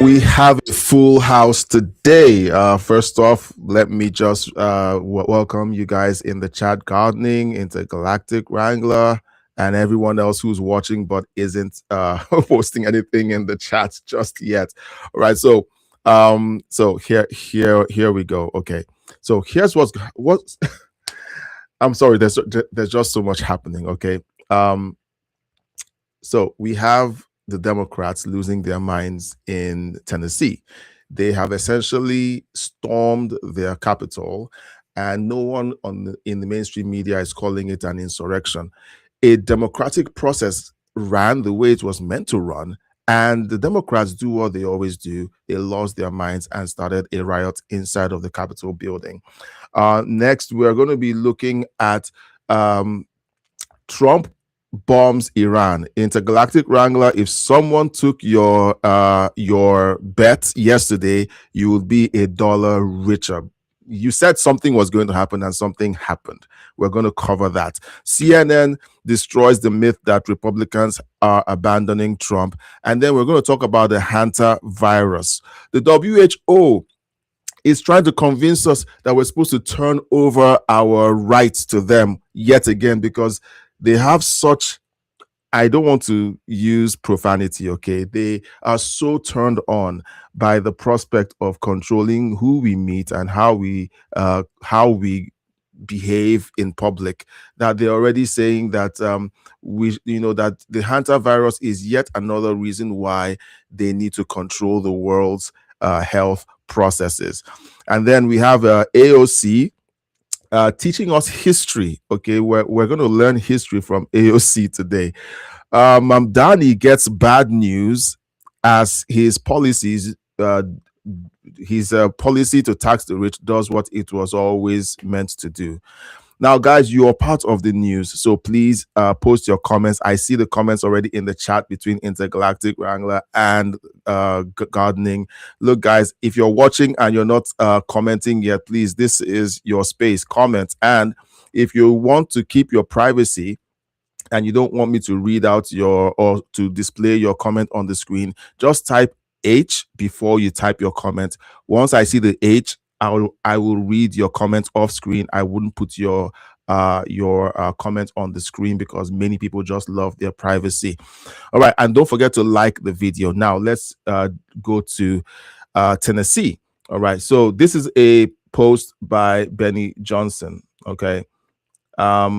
We have a full house today. First off, let me just welcome you guys in the chat, Gardening, Intergalactic Wrangler, and everyone else who's watching but isn't posting anything in the chat just yet. All right, so here we go. Okay, so here's what's. I'm sorry. There's just so much happening. Okay, so we have the Democrats losing their minds in Tennessee. They have essentially stormed their capital, and no one in the mainstream media is calling it an insurrection. A democratic process ran the way it was meant to run, and the Democrats do what they always do. They lost their minds and started a riot inside of the Capitol building. Next, we're going to be looking at Trump bombs Iran. Intergalactic Wrangler, if someone took your bet yesterday, you would be $1 richer. You said something was going to happen and something happened. We're going to cover that. CNN destroys the myth that Republicans are abandoning Trump. And then we're going to talk about the Hanta virus. The WHO is trying to convince us that we're supposed to turn over our rights to them yet again because they have such, I don't want to use profanity, okay? They are so turned on by the prospect of controlling who we meet and how we behave in public that they're already saying that that the Hanta virus is yet another reason why they need to control the world's health processes. And then we have AOC teaching us history. Okay, we're going to learn history from AOC today. Mamdani gets bad news as his policies, his policy to tax the rich does what it was always meant to do. Now, guys, you are part of the news, so please post your comments. I see the comments already in the chat between Intergalactic Wrangler and Gardening. Look, guys, if you're watching and you're not commenting yet, please, this is your space. Comment. And if you want to keep your privacy and you don't want me to read out or to display your comment on the screen, just type H before you type your comment. Once I see the H, I will read your comment off screen. I wouldn't put your comment on the screen because many people just love their privacy. All right, and don't forget to like the video. Now let's go to Tennessee. All right, so this is a post by Benny Johnson. Okay, I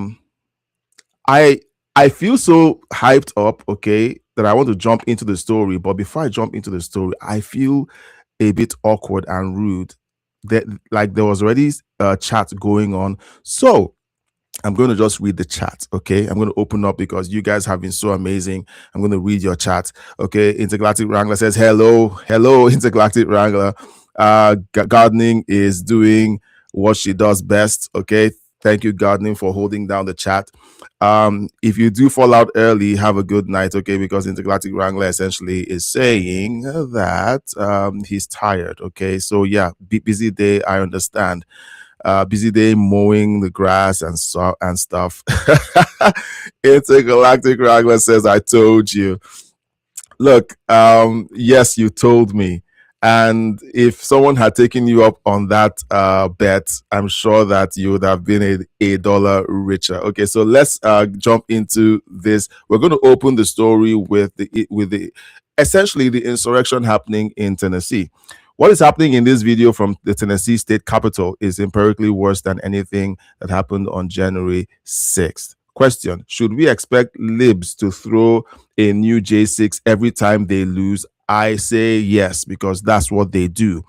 feel so hyped up. Okay, that I want to jump into the story, but before I jump into the story, I feel a bit awkward and rude. That like there was already a chat going on, so I'm going to just read the chat. Okay, I'm going to open up because you guys have been so amazing. I'm going to read your chat. Okay, Intergalactic Wrangler says hello Intergalactic Wrangler. Gardening is doing what she does best. Okay, thank you, Gardening, for holding down the chat. If you do fall out early, have a good night, okay? Because Intergalactic Wrangler essentially is saying that he's tired, okay? So yeah, busy day, I understand. Busy day mowing the grass and stuff. Intergalactic Wrangler says, I told you. Look, yes, you told me. And if someone had taken you up on that bet, I'm sure that you would have been $1 richer. Okay, so let's jump into this. We're going to open the story with the essentially the insurrection happening in Tennessee. What is happening in this video from the Tennessee state capitol is empirically worse than anything that happened on January 6th. Question: should we expect libs to throw a new J6 every time they lose? I say yes, because that's what they do.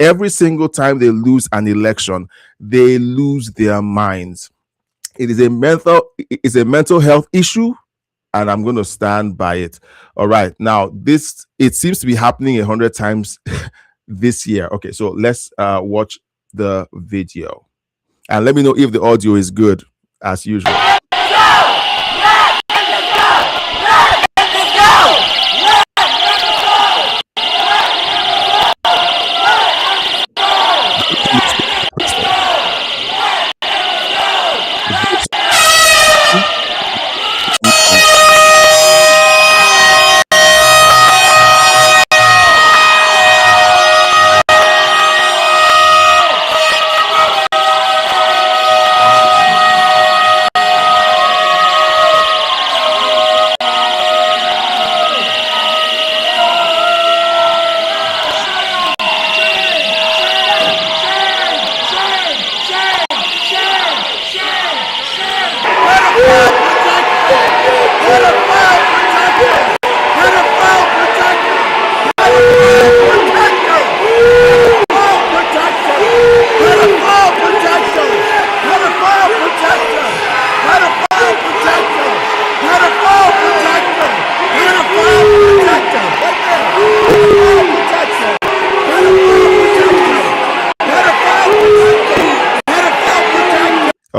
Every single time they lose an election, they lose their minds. It is a mental health issue, and I'm going to stand by it. All right. Now, it seems to be happening 100 times this year. Okay, so let's watch the video. And let me know if the audio is good, as usual.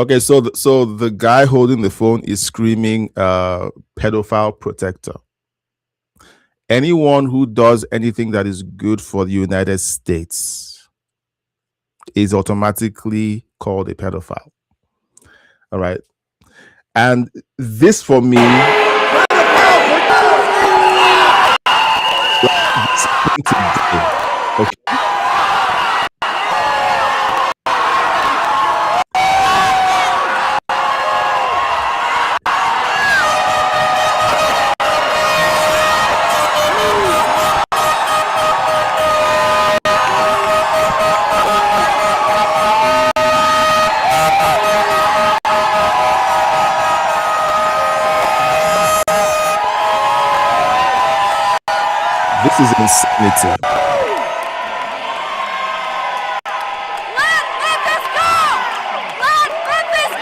Okay, so the guy holding the phone is screaming, pedophile protector. Anyone who does anything that is good for the United States is automatically called a pedophile. All right. And this for me, today, okay. This is insanity. Let Memphis go! Let Memphis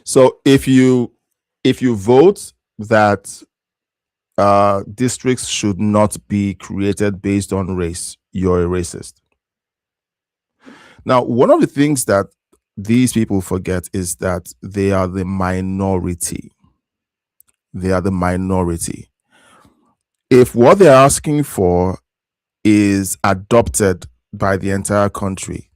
So if you vote that districts should not be created based on race, you're a racist. Now, one of the things that these people forget is that they are the minority. They are the minority. If what they're asking for is adopted by the entire country,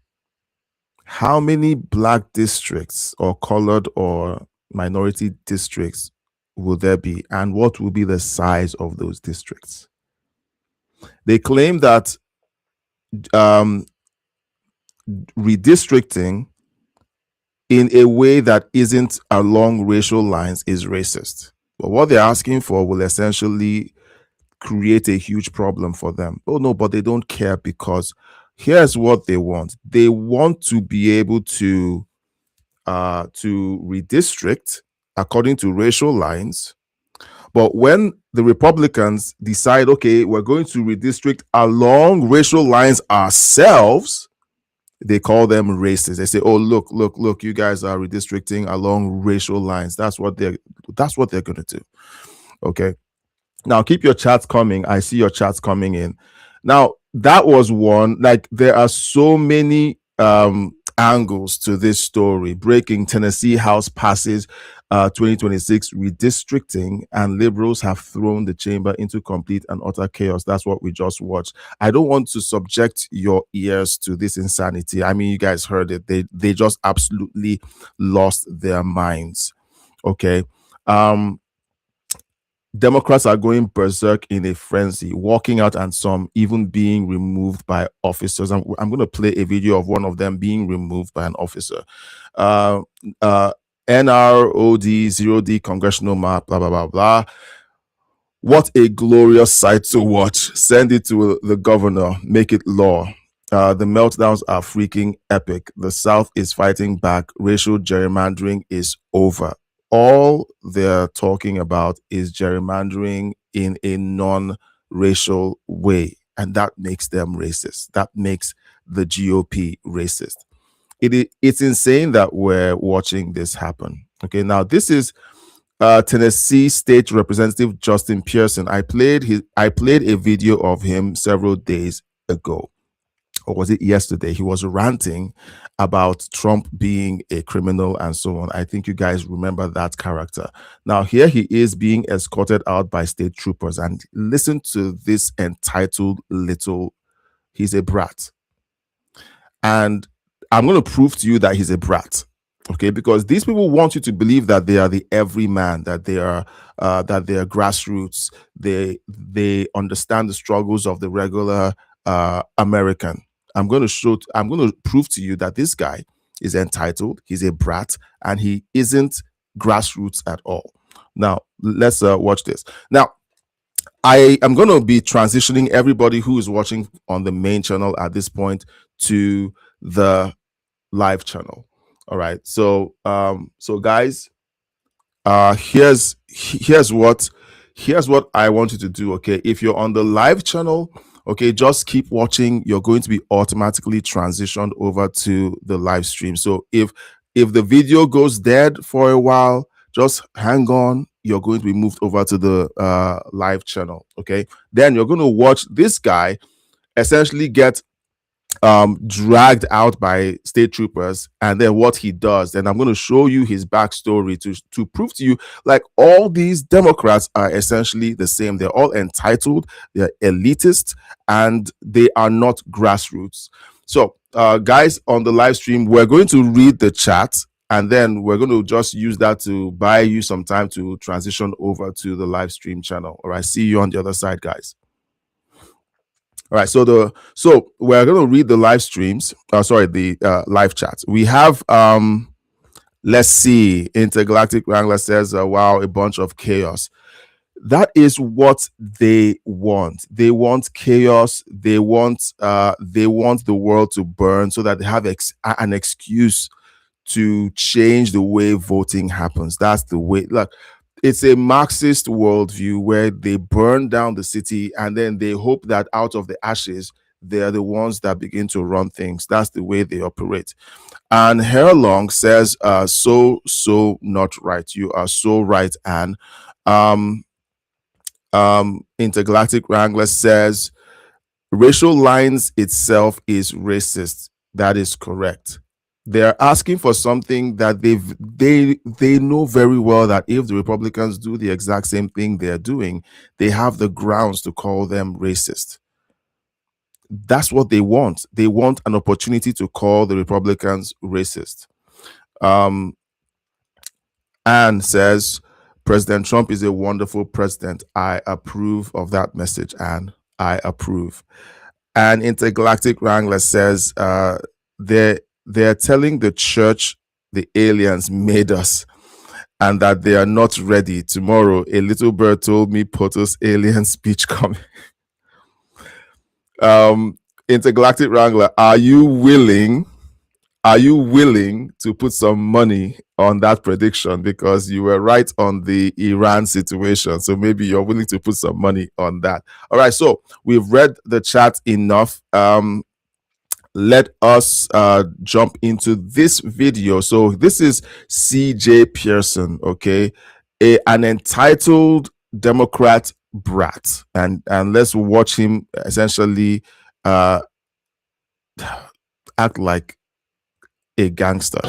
how many black districts or colored or minority districts will there be, and what will be the size of those districts? They claim that redistricting in a way that isn't along racial lines is racist. But what they're asking for will essentially create a huge problem for them. Oh no, but they don't care, because here's what they want. They want to be able to redistrict according to racial lines. But when the Republicans decide, okay, we're going to redistrict along racial lines ourselves, they call them racist. They say, oh, look, you guys are redistricting along racial lines. That's what they're going to do. Okay. Now keep your chats coming. I see your chats coming in. Now, that was one. Like, there are so many angles to this story. Breaking: Tennessee House passes 2026 redistricting, and liberals have thrown the chamber into complete and utter chaos. That's what we just watched. I don't want to subject your ears to this insanity. I mean, you guys heard it. They just absolutely lost their minds. Okay. Democrats are going berserk in a frenzy, walking out, and some even being removed by officers. I'm going to play a video of one of them being removed by an officer. NROD 0D congressional map, blah, blah, blah, blah. What a glorious sight to watch. Send it to the governor, make it law. The meltdowns are freaking epic. The South is fighting back. Racial gerrymandering is over. All they're talking about is gerrymandering in a non-racial way, and that makes them racist. That makes the GOP racist. It's insane that we're watching this happen. Okay, now this is Tennessee State Representative Justin Pearson. I played a video of him several days ago, or was it yesterday? He was ranting about Trump being a criminal and so on. I think you guys remember that character. Now, here he is being escorted out by state troopers, and listen to this entitled little, he's a brat. And I'm going to prove to you that he's a brat. Okay, because these people want you to believe that they are the everyman, that they are grassroots. They understand the struggles of the regular American. I'm going to prove to you that this guy is entitled, he's a brat, and he isn't grassroots at all. Now, let's watch this. Now, I am going to be transitioning everybody who is watching on the main channel at this point to the live channel. All right. So, guys, here's what I want you to do. Okay, if you're on the live channel, okay, just keep watching. You're going to be automatically transitioned over to the live stream. So if If the video goes dead for a while, just hang on. You're going to be moved over to the live channel. Okay. Then you're going to watch this guy essentially get dragged out by state troopers, and then what he does. And I'm going to show you his backstory to prove to you, like, all these Democrats are essentially the same. They're all entitled, they're elitist, and they are not grassroots. So guys, on the live stream, we're going to read the chat, and then we're going to just use that to buy you some time to transition over to the live stream channel. All right, see you on the other side, guys. All right, so we're going to read the live streams. The live chats. We have let's see. Intergalactic Wrangler says, "Wow, a bunch of chaos." That is what they want. They want chaos. They want the world to burn so that they have an excuse to change the way voting happens. That's the way. Look, it's a Marxist worldview where they burn down the city and then they hope that out of the ashes, they're the ones that begin to run things. That's the way they operate. And Herlong says, so not right. You are so right, Anne. Intergalactic Wrangler says, racial lines itself is racist. That is correct. They're asking for something that they know very well that if the Republicans do the exact same thing they're doing, they have the grounds to call them racist. That's what they want. They want an opportunity to call the Republicans racist. Anne says, President Trump is a wonderful president. I approve of that message, Anne. I approve. And Intergalactic Wrangler says, they're telling the church the aliens made us and that they are not ready. Tomorrow, a little bird told me Poto's alien speech coming. Intergalactic Wrangler, are you willing to put some money on that prediction? Because you were right on the Iran situation. So maybe you're willing to put some money on that. All right. So we've read the chat enough. Let us jump into this video. So this is CJ Pearson, okay, an entitled Democrat brat, and let's watch him essentially act like a gangster.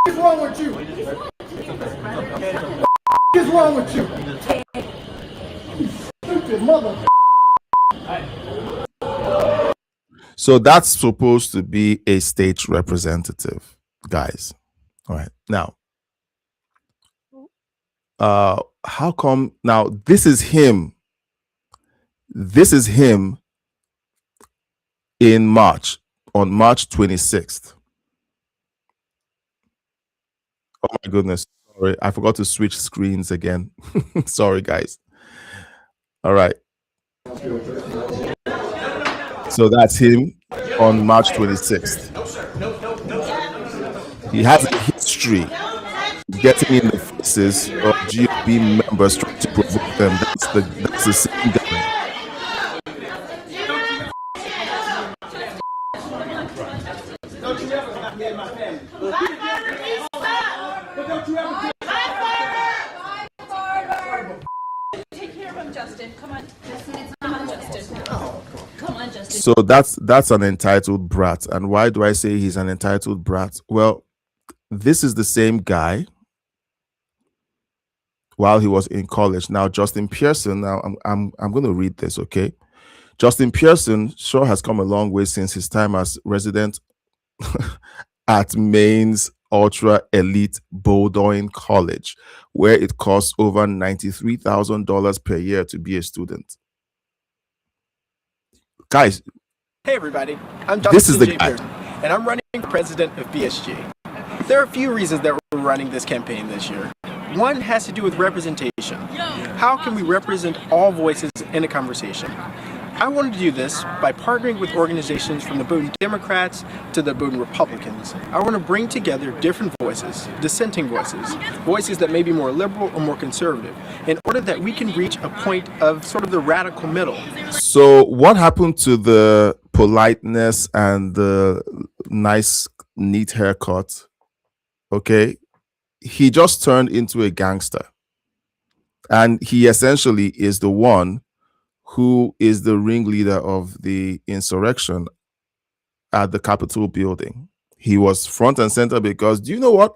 What's wrong with you? What's wrong with you? Stupid mother. So that's supposed to be a state representative, guys. All right. Now, how come now this is him? This is him in March, on March 26th. Oh my goodness. Sorry, I forgot to switch screens again. Sorry, guys. All right. So that's him on March 26th. He has a history getting in the faces of GOP members trying to provoke them. That's the same guy. So that's an entitled brat. And why do I say he's an entitled brat? Well, this is the same guy while he was in college. Now, Justin Pearson, now I'm going to read this, okay? Justin Pearson sure has come a long way since his time as resident at Maine's ultra elite Bowdoin College, where it costs over $93,000 per year to be a student. Guys, hey everybody, I'm this is Justin the J. guy. Pearson, and I'm running for president of BSG. There are a few reasons that we're running this campaign this year. One has to do with representation. How can we represent all voices in a conversation? I wanted to do this by partnering with organizations from the Boone Democrats to the Boone Republicans. I want to bring together different voices, dissenting voices, voices that may be more liberal or more conservative, in order that we can reach a point of sort of the radical middle. So what happened to the politeness and the nice, neat haircut? Okay. He just turned into a gangster. And he essentially is the one who is the ringleader of the insurrection at the Capitol building. He was front and center because, do you know what?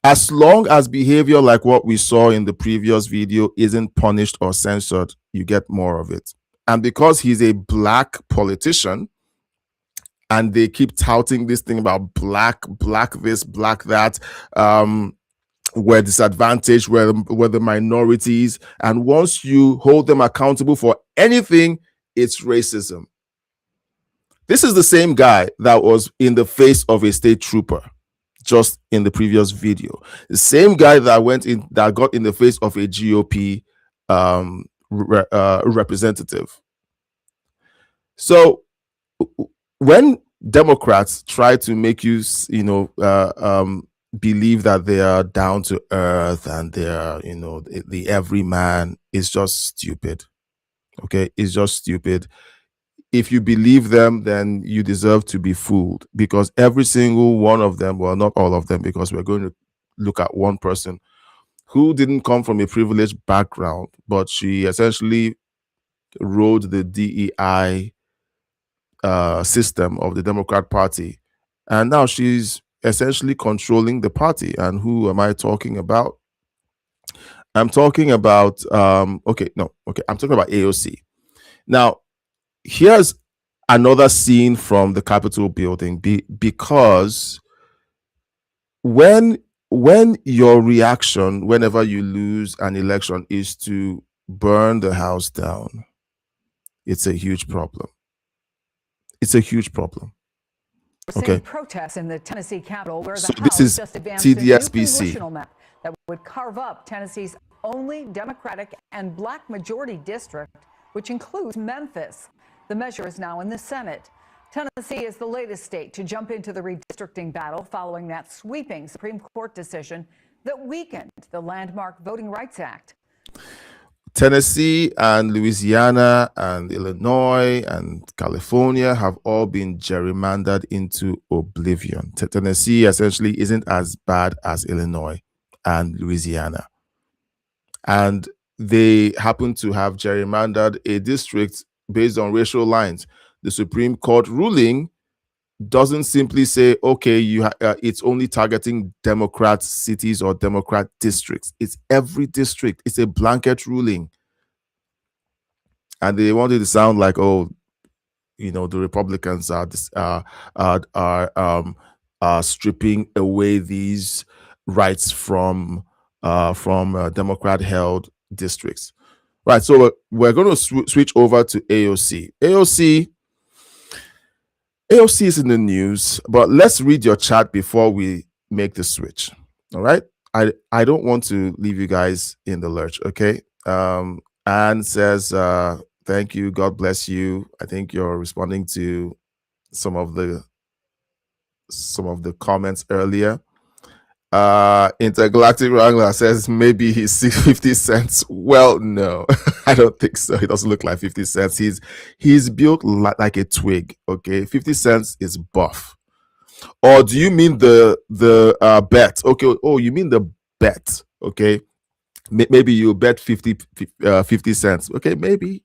As long as behavior like what we saw in the previous video isn't punished or censored, you get more of it. And because he's a black politician, and they keep touting this thing about black this, black that, we're disadvantaged, we're the minorities. And once you hold them accountable for anything, it's racism. This is the same guy that was in the face of a state trooper just in the previous video. The same guy that got in the face of a GOP representative. So when Democrats try to make you, believe that they are down to earth and they are, the everyman, is just stupid. Okay, it's just stupid. If you believe them, then you deserve to be fooled, because every single one of them, well, not all of them, because we're going to look at one person who didn't come from a privileged background, but she essentially rode the DEI system of the Democrat Party, and now she's essentially controlling the party. And who am I talking about? I'm talking about I'm talking about AOC. Now, here's another scene from the Capitol building, because when your reaction whenever you lose an election is to burn the house down, it's a huge problem. It's a huge problem. Okay. Protests in the Tennessee Capitol, where So the this House is just advanced a new TDSBC. congressional map that would carve up Tennessee's only Democratic and black majority district, which includes Memphis. The measure is now in the Senate. Tennessee is the latest state to jump into the redistricting battle following that sweeping Supreme Court decision that weakened the landmark Voting Rights Act. Tennessee and Louisiana and Illinois and California have all been gerrymandered into oblivion. Tennessee essentially isn't as bad as Illinois and Louisiana. And they happen to have gerrymandered a district based on racial lines. The Supreme Court ruling doesn't simply say, okay, it's only targeting Democrat cities or Democrat districts. It's every district. It's a blanket ruling. And they wanted to sound like, the Republicans are stripping away these rights from Democrat-held districts. Right, so we're going to switch over to AOC. AOC is in the news, but let's read your chat before we make the switch. All right, I don't want to leave you guys in the lurch. Okay, Anne says, "Thank you, God bless you." I think you're responding to some of the comments earlier. Intergalactic Wrangler says maybe he's 50 cents. Well, no, I don't think so. He doesn't look like 50 cents. He's built like a twig. Okay, 50 cents is buff. Or do you mean the bet? Okay. Oh, you mean the bet? Okay. Maybe you bet 50 cents. Okay, maybe.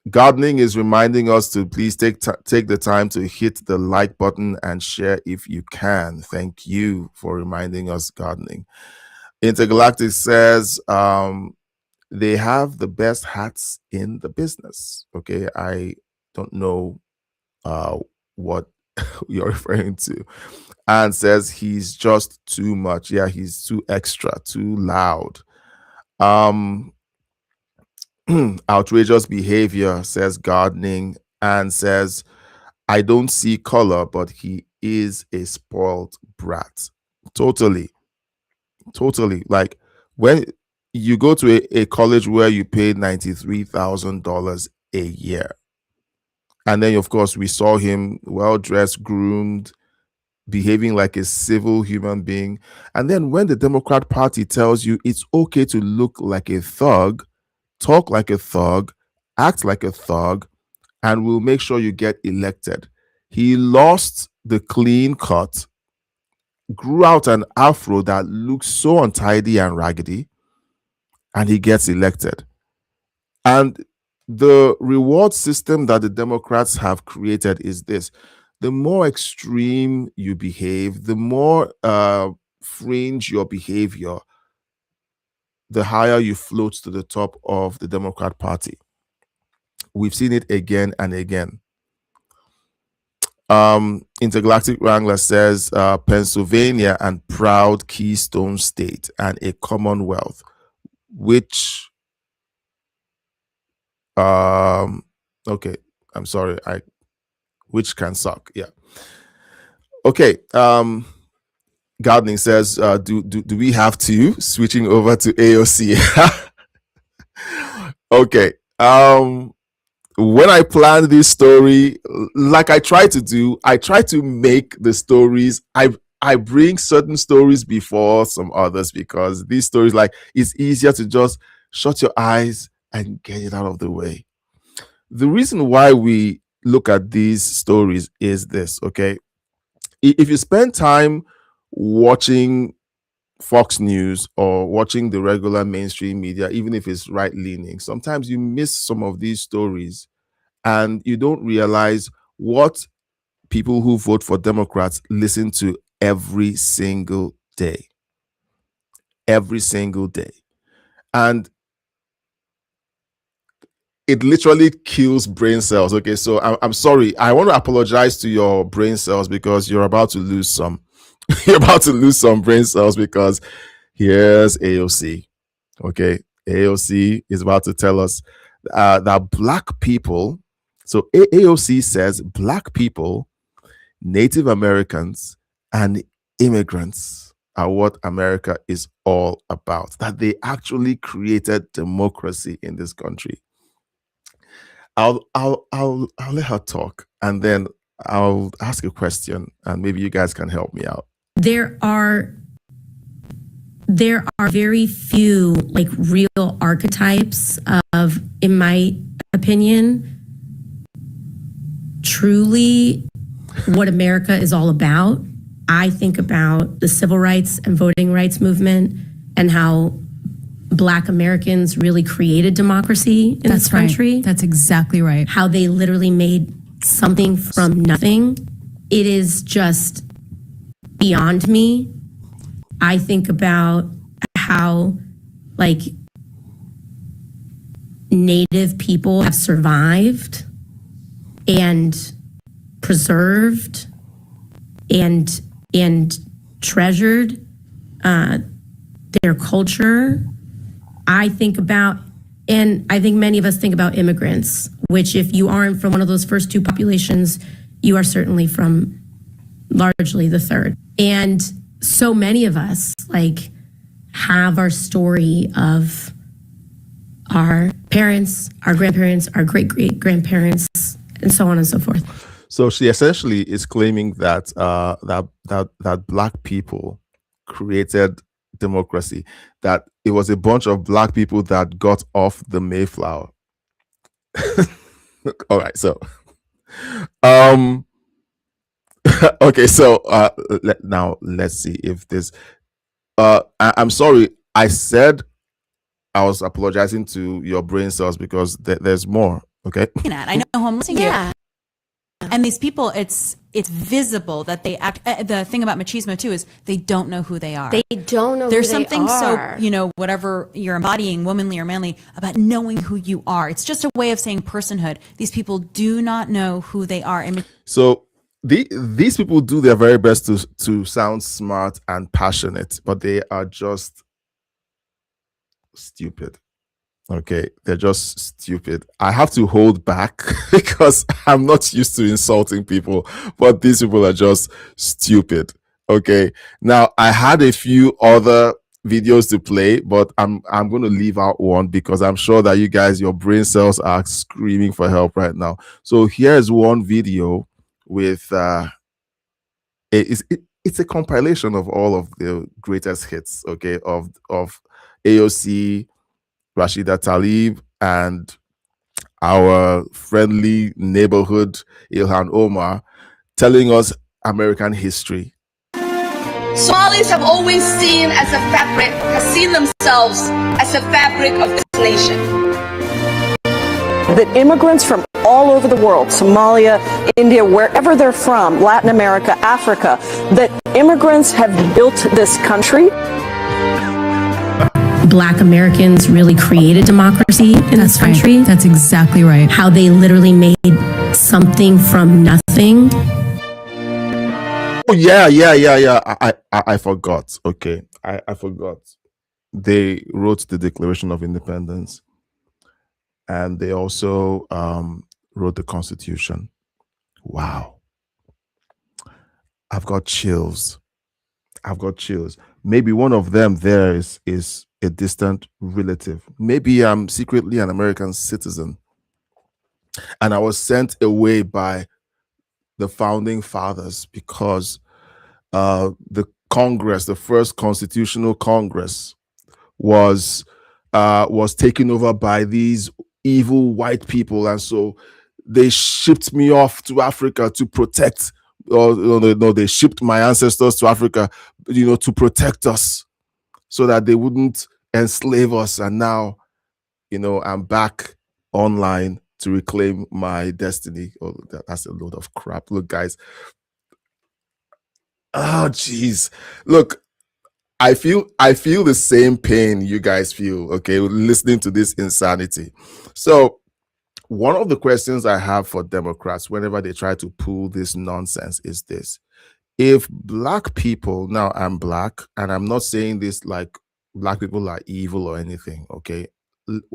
Gardening is reminding us to please take the time to hit the like button and share if you can. Thank you for reminding us, Gardening. Intergalactic says they have the best hats in the business. Okay, I don't know what you're referring to. And says he's just too much. Yeah, he's too extra, too loud. Outrageous behavior, says Gardening, and says, I don't see color, but he is a spoiled brat. Totally. Like, when you go to a college where you pay $93,000 a year. And then, of course, we saw him well-dressed, groomed, behaving like a civil human being. And then when the Democrat Party tells you it's okay to look like a thug, talk like a thug, act like a thug, and we'll make sure you get elected. He lost the clean cut, grew out an afro that looks so untidy and raggedy, and he gets elected. And the reward system that the Democrats have created is this: the more extreme you behave, the more fringe your behavior, the higher you float to the top of the Democrat Party. We've seen it again and again. Intergalactic Wrangler says Pennsylvania and proud Keystone State and a Commonwealth, which okay, I'm sorry, which can suck. Yeah. Okay. Gardening says, do we have to? Switching over to AOC. Okay. When I planned this story, like I try to do, I try to make the stories. I bring certain stories before some others because these stories, like, it's easier to just shut your eyes and get it out of the way. The reason why we look at these stories is this, okay? If you spend time watching Fox News or watching the regular mainstream media, even if it's right-leaning, sometimes you miss some of these stories and you don't realize what people who vote for Democrats listen to every single day. Every single day. And it literally kills brain cells. Okay, so I'm sorry. I want to apologize to your brain cells because you're about to lose some. You're about to lose some brain cells because here's AOC. Okay, AOC is about to tell us that Black people, so AOC says Black people, Native Americans, and immigrants are what America is all about. That they actually created democracy in this country. I'll let her talk, and then I'll ask a question, and maybe you guys can help me out. There are very few like real archetypes of, in my opinion, truly what America is all about. I think about the civil rights and voting rights movement and how Black Americans really created democracy in this country. Right. That's exactly right. How they literally made something from nothing. It is just beyond me. I think about how, like, Native people have survived and preserved and treasured their culture. I think about, and I think many of us think about immigrants, which if you aren't from one of those first two populations, you are certainly from largely the third. And so many of us like have our story of our parents, our grandparents, our great-great-grandparents, and so on and so forth. So she essentially is claiming that that Black people created democracy, that it was a bunch of Black people that got off the Mayflower. All right, so okay, so now let's see if this I'm sorry, I said I was apologizing to your brain cells because there's more. Okay, I know who I'm listening to. And these people, it's visible that they act. The thing about machismo too is they don't know who they are. They don't know There's who they something are. so, whatever you're embodying, womanly or manly, about knowing who you are. It's just a way of saying personhood. These people do not know who they are. So these people do their very best to sound smart and passionate, but they are just stupid. Okay, they're just stupid. I have to hold back because I'm not used to insulting people, but these people are just stupid. Okay, now I had a few other videos to play, but I'm going to leave out one because I'm sure that you guys, your brain cells are screaming for help right now. So here's one video with it's a compilation of all of the greatest hits, okay, of AOC, Rashida Tlaib, and our friendly neighborhood Ilhan Omar telling us American history. Somalis have always seen as a fabric, have seen themselves as a fabric of this nation. That immigrants from all over the world, Somalia, India, wherever they're from, Latin America, Africa, that immigrants have built this country. Black Americans really created democracy in this country. Right. That's exactly right. How they literally made something from nothing. Oh yeah. I forgot. Okay, I forgot. They wrote the Declaration of Independence, and they also wrote the Constitution. Wow, I've got chills. Maybe one of them there is a distant relative. Maybe I'm secretly an American citizen, and I was sent away by the founding fathers because the Congress, the first Constitutional Congress, was taken over by these evil white people, and so they shipped me off to Africa to protect. Or no, they shipped my ancestors to Africa, to protect us, so that they wouldn't enslave us. And now, I'm back online to reclaim my destiny. Oh, that's a load of crap. Look, guys. Oh, geez. Look, I feel the same pain you guys feel, okay, listening to this insanity. So one of the questions I have for Democrats whenever they try to pull this nonsense is this. If Black people, now I'm Black, and I'm not saying this like Black people are evil or anything, okay?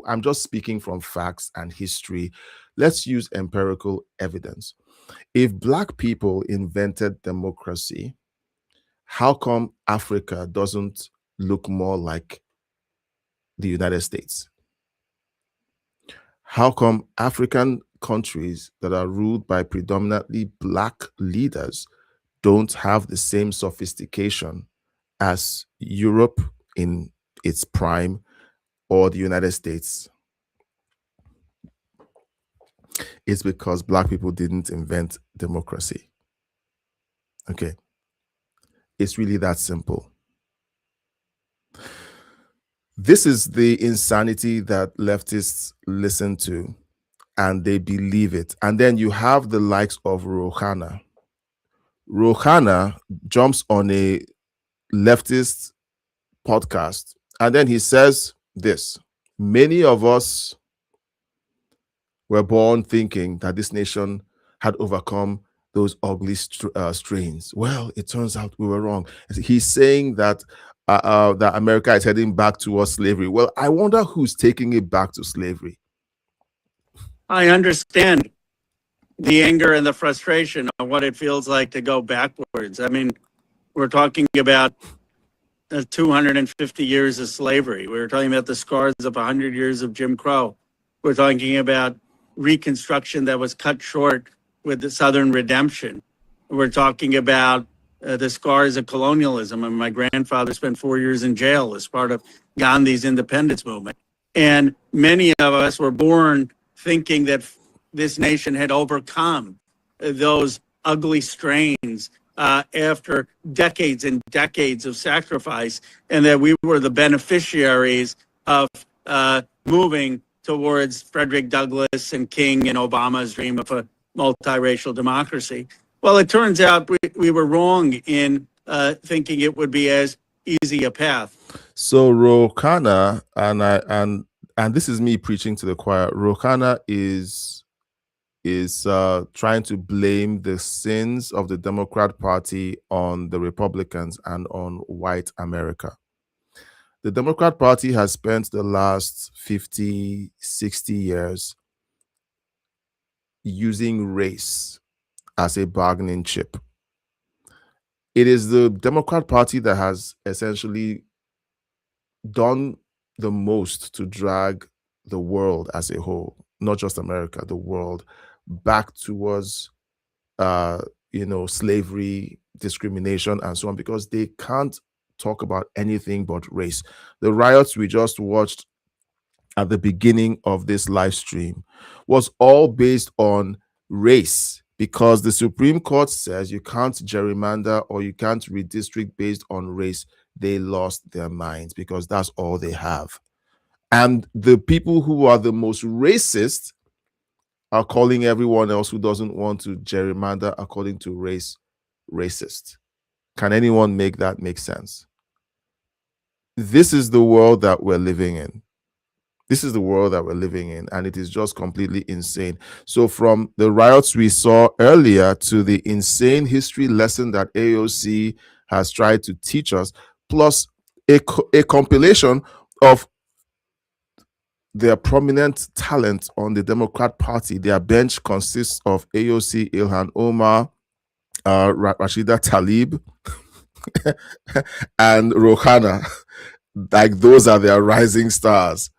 I'm just speaking from facts and history. Let's use empirical evidence. If Black people invented democracy, how come Africa doesn't look more like the United States? How come African countries that are ruled by predominantly Black leaders don't have the same sophistication as Europe in its prime or the United States? It's because Black people didn't invent democracy. Okay. It's really that simple. This is the insanity that leftists listen to, and they believe it. And then you have the likes of Rouhana. Rouhana jumps on a leftist podcast, and then he says this: many of us were born thinking that this nation had overcome those ugly strains. Well, it turns out we were wrong. He's saying that that America is heading back towards slavery. Well, I wonder who's taking it back to slavery. I understand the anger and the frustration of what it feels like to go backwards. I mean, we're talking about 250 years of slavery. We're talking about the scars of 100 years of Jim Crow. We're talking about Reconstruction that was cut short with the Southern Redemption. We're talking about the scars of colonialism. And my grandfather spent 4 years in jail as part of Gandhi's independence movement. And many of us were born thinking that this nation had overcome those ugly strains after decades and decades of sacrifice, and that we were the beneficiaries of moving towards Frederick Douglass and King and Obama's dream of a multiracial democracy. Well, it turns out we were wrong in thinking it would be as easy a path. So Rouhana, and this is me preaching to the choir, Rouhana is trying to blame the sins of the Democrat Party on the Republicans and on white America. The Democrat Party has spent the last 50, 60 years using race as a bargaining chip. It is the Democrat Party that has essentially done the most to drag the world as a whole, not just America, the world, back towards slavery, discrimination, and so on, because they can't talk about anything but race. The riots we just watched at the beginning of this live stream was all based on race, because the Supreme Court says you can't gerrymander or you can't redistrict based on race. They lost their minds because that's all they have. And the people who are the most racist are calling everyone else who doesn't want to gerrymander according to race racist. Can anyone make that make sense? This is the world that we're living in. This is the world that we're living in, and it is just completely insane. So from the riots we saw earlier to the insane history lesson that AOC has tried to teach us, plus a compilation of their prominent talent on the Democrat Party. Their bench consists of AOC, Ilhan Omar, Rashida Tlaib, and Rouhana. Like, those are their rising stars.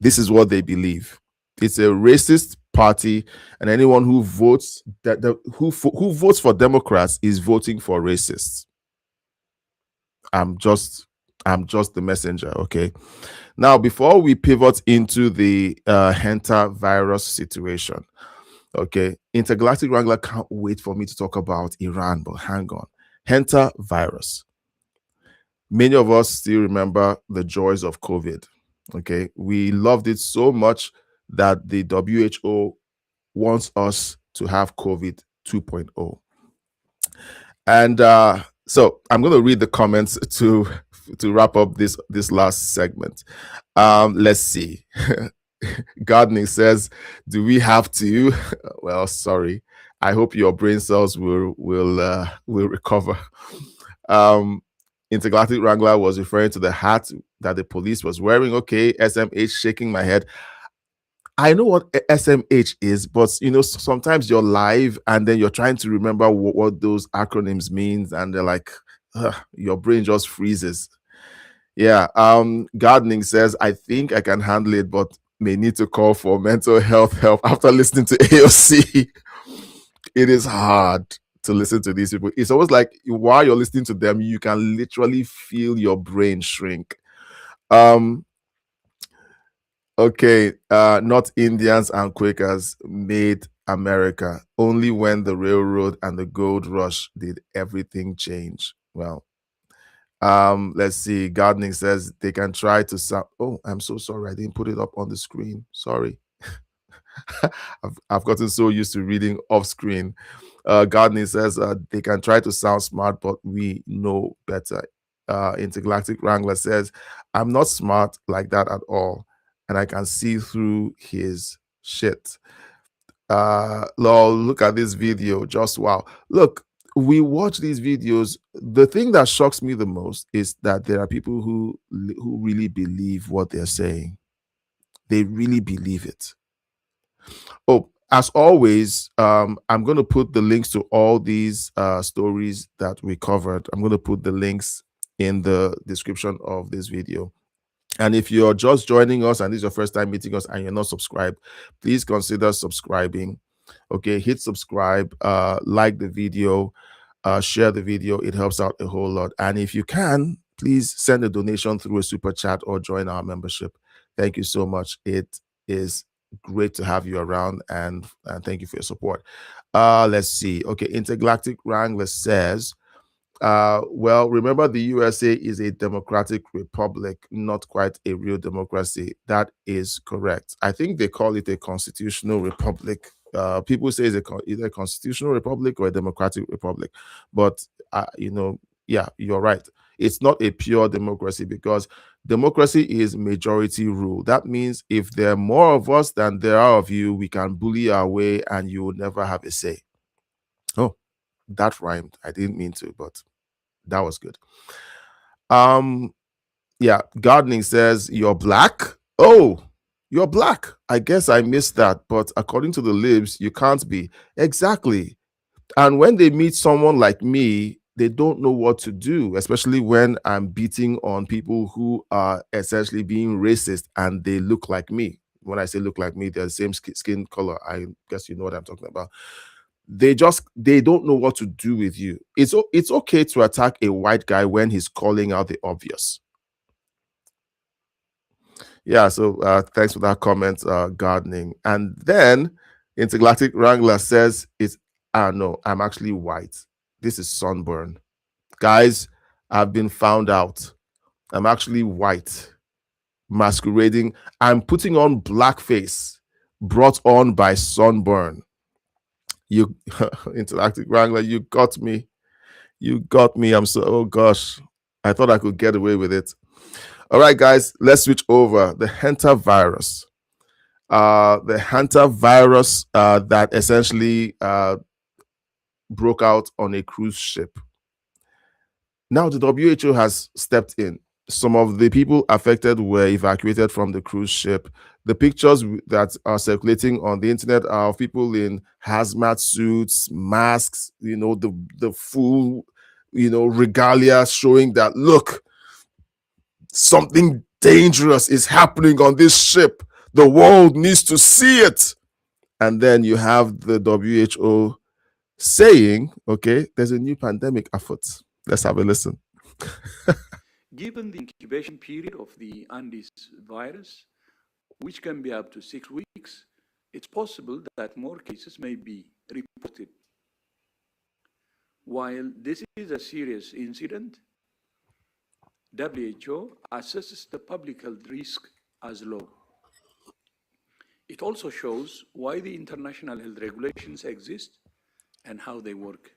This is what they believe. It's a racist party, and anyone who votes who votes for Democrats is voting for racists. I'm just the messenger, okay? Now, before we pivot into the Henta virus situation, okay, Intergalactic Wrangler can't wait for me to talk about Iran, but hang on. Henta virus. Many of us still remember the joys of COVID. Okay, we loved it so much that the WHO wants us to have COVID 2.0. And so I'm going to read the comments to wrap up this last segment. Let's see. Gardening says, "Do we have to?" Well, sorry. I hope your brain cells will recover. Intergalactic Wrangler was referring to the hat that the police was wearing. Okay, SMH, shaking my head. I know what SMH is, but sometimes you're live and then you're trying to remember what those acronyms means, and they're like, your brain just freezes. Yeah. Gardening says, "I think I can handle it, but may need to call for mental health help after listening to AOC." It is hard to listen to these people. It's almost like while you're listening to them, you can literally feel your brain shrink. Okay, not Indians and Quakers made America. Only when the railroad and the gold rush did everything change. Well, let's see. Gardening says they can try to sound. Oh, I'm so sorry. I didn't put it up on the screen. Sorry. I've gotten so used to reading off screen. Gardening says they can try to sound smart, but we know better. Intergalactic Wrangler says, "I'm not smart like that at all, and I can see through his shit." Lol, look at this video. Just wow. Look, we watch these videos. The thing that shocks me the most is that there are people who really believe what they're saying. They really believe it. Oh, as always, I'm going to put the links to all these stories that we covered. I'm going to put the links in the description of this video. And if you're just joining us and this is your first time meeting us and you're not subscribed, please consider subscribing. Okay, hit subscribe, like the video, share the video. It helps out a whole lot. And if you can, please send a donation through a super chat or join our membership. Thank you so much. It is great to have you around, and thank you for your support. Let's see. Okay, Intergalactic Wrangler says, well, remember the USA is a democratic republic, not quite a real democracy. That is correct. I think they call it a constitutional republic. People say it's either a constitutional republic or a democratic republic, but yeah, you're right. It's not a pure democracy, because democracy is majority rule. That means if there are more of us than there are of you, we can bully our way and you will never have a say. Oh, that rhymed. I didn't mean to, but that was good. Yeah, Gardening says, "You're black." Oh, you're black. I guess I missed that, but according to the libs, you can't be. Exactly. And when they meet someone like me, they don't know what to do, especially when I'm beating on people who are essentially being racist and they look like me. When I say look like me, they're the same skin color. I guess you know what I'm talking about. They don't know what to do with you. It's okay to attack a white guy when he's calling out the obvious. Yeah, so thanks for that comment, gardening. And then Intergalactic Wrangler says no, I'm actually white. This is sunburn. Guys, I've been found out. I'm actually white, masquerading. I'm putting on blackface, brought on by sunburn. You, Intergalactic Wrangler, you got me. You got me. Oh gosh, I thought I could get away with it. All right, guys, let's switch over. The hantavirus. The hantavirus that essentially broke out on a cruise ship. Now the WHO has stepped in. Some of the people affected were evacuated from the cruise ship. The pictures that are circulating on the internet are of people in hazmat suits, masks, the full, regalia, showing that, look, something dangerous is happening on this ship. The world needs to see it. And then you have the WHO saying, okay, there's a new pandemic afoot. Let's have a listen. Given the incubation period of the Andes virus, which can be up to 6 weeks, it's possible that more cases may be reported. While this is a serious incident, WHO assesses the public health risk as low. It also shows why the international health regulations exist and how they work.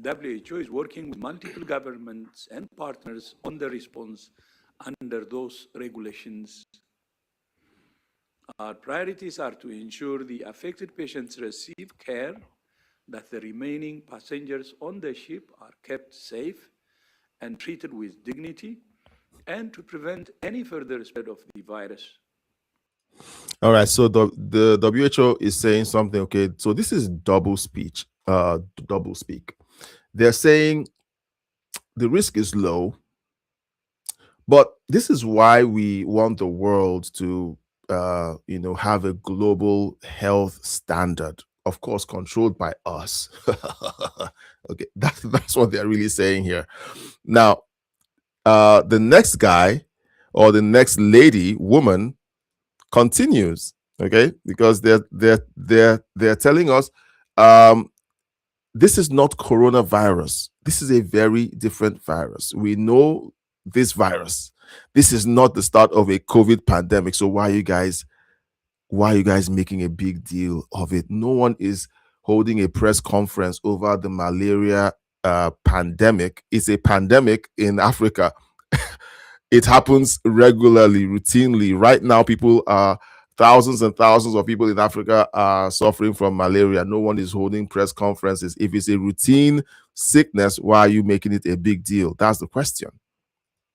WHO is working with multiple governments and partners on the response under those regulations. Our priorities are to ensure the affected patients receive care, that the remaining passengers on the ship are kept safe and treated with dignity, and to prevent any further spread of the virus. All right, so the WHO is saying something, okay? So this is double speak. They're saying the risk is low, but this is why we want the world to, have a global health standard, of course, controlled by us. Okay, that's what they're really saying here. Now, the next guy or the next woman continues, okay, because they're telling us this is not coronavirus. This is a very different virus. We know this virus. This is not the start of a COVID pandemic. So why are you guys making a big deal of it? No one is holding a press conference over the malaria pandemic. It's a pandemic in Africa. It happens regularly, routinely. Right now, thousands and thousands of people in Africa are suffering from malaria. No one is holding press conferences. If it's a routine sickness, why are you making it a big deal? That's the question.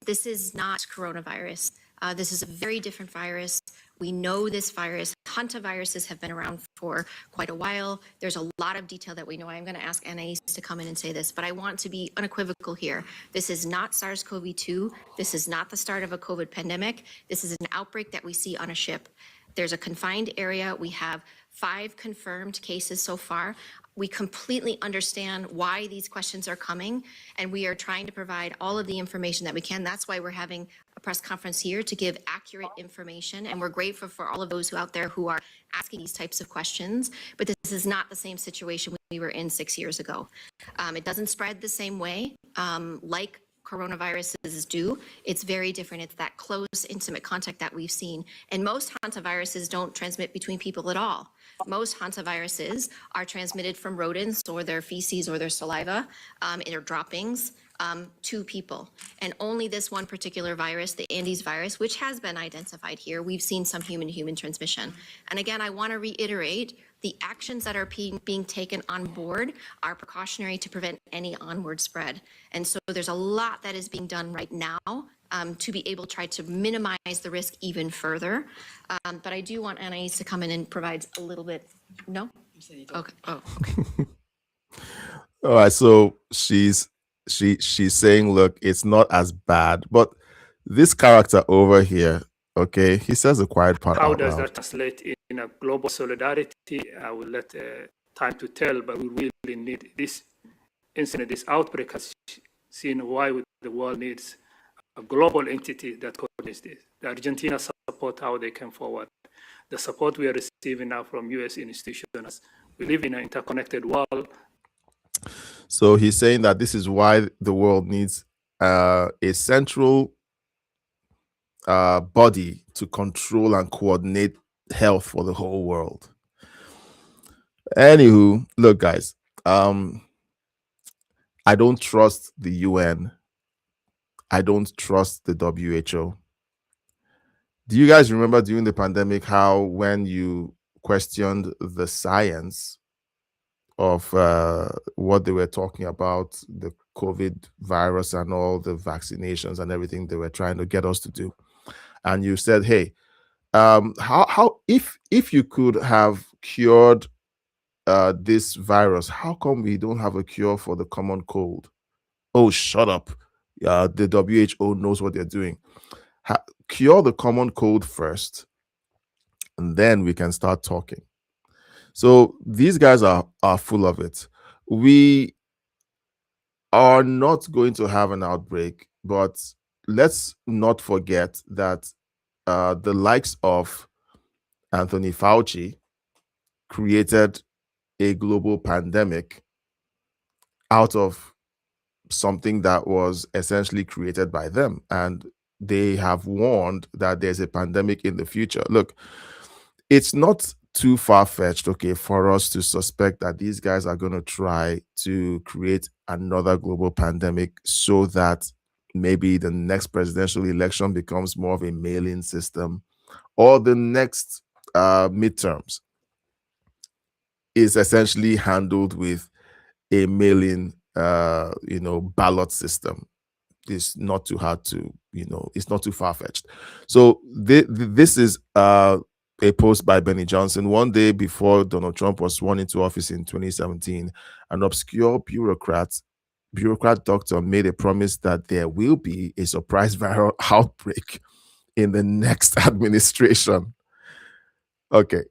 This is not coronavirus. This is a very different virus. We know this virus. Hantaviruses have been around for quite a while. There's a lot of detail that we know. I'm going to ask Anais to come in and say this, but I want to be unequivocal here. This is not SARS-CoV-2. This is not the start of a COVID pandemic. This is an outbreak that we see on a ship. There's a confined area. We have 5 confirmed cases so far. We completely understand why these questions are coming, and we are trying to provide all of the information that we can. That's why we're having a press conference here to give accurate information, and we're grateful for all of those out there who are asking these types of questions. But this is not the same situation we were in 6 years ago. It doesn't spread the same way like coronaviruses do. It's very different. It's that close, intimate contact that we've seen. And most hantaviruses don't transmit between people at all. Most hantaviruses are transmitted from rodents or their feces or their saliva and their droppings to people. And only this one particular virus, the Andes virus, which has been identified here, we've seen some human-to-human transmission. And again, I want to reiterate, the actions that are being taken on board are precautionary to prevent any onward spread. And so there's a lot that is being done right now to be able to try to minimize the risk even further. But I do want Anais to come in and provide a little bit. No? Okay. Oh, okay. All right. So she's she's saying, look, it's not as bad. But this character over here, okay, he says a quiet part How out does loud. that translate in a global solidarity? I will let time to tell, but we really need this incident, this outbreak has seen why the world needs a global entity that coordinates this. The Argentina support how they came forward. The support we are receiving now from U.S. institutions. We live in an interconnected world. So he's saying that this is why the world needs a central body to control and coordinate health for the whole world. Anywho, look, guys, I don't trust the UN. I don't trust the WHO. Do you guys remember during the pandemic how when you questioned the science of what they were talking about, the COVID virus and all the vaccinations and everything they were trying to get us to do, and you said, hey, how if you could have cured this virus, how come we don't have a cure for the common cold? Oh, shut up. The WHO knows what they're doing. Cure the common cold first, and then we can start talking. So these guys are full of it. We are not going to have an outbreak, but let's not forget that the likes of Anthony Fauci created a global pandemic out of something that was essentially created by them. And they have warned that there's a pandemic in the future. Look, it's not too far-fetched, okay, for us to suspect that these guys are going to try to create another global pandemic so that maybe the next presidential election becomes more of a mail-in system, or the next midterms is essentially handled with a mail-in ballot system. It's not too hard to, it's not too far-fetched. So this is a post by Benny Johnson. One day before Donald Trump was sworn into office in 2017, an obscure bureaucrat doctor made a promise that there will be a surprise viral outbreak in the next administration. Okay,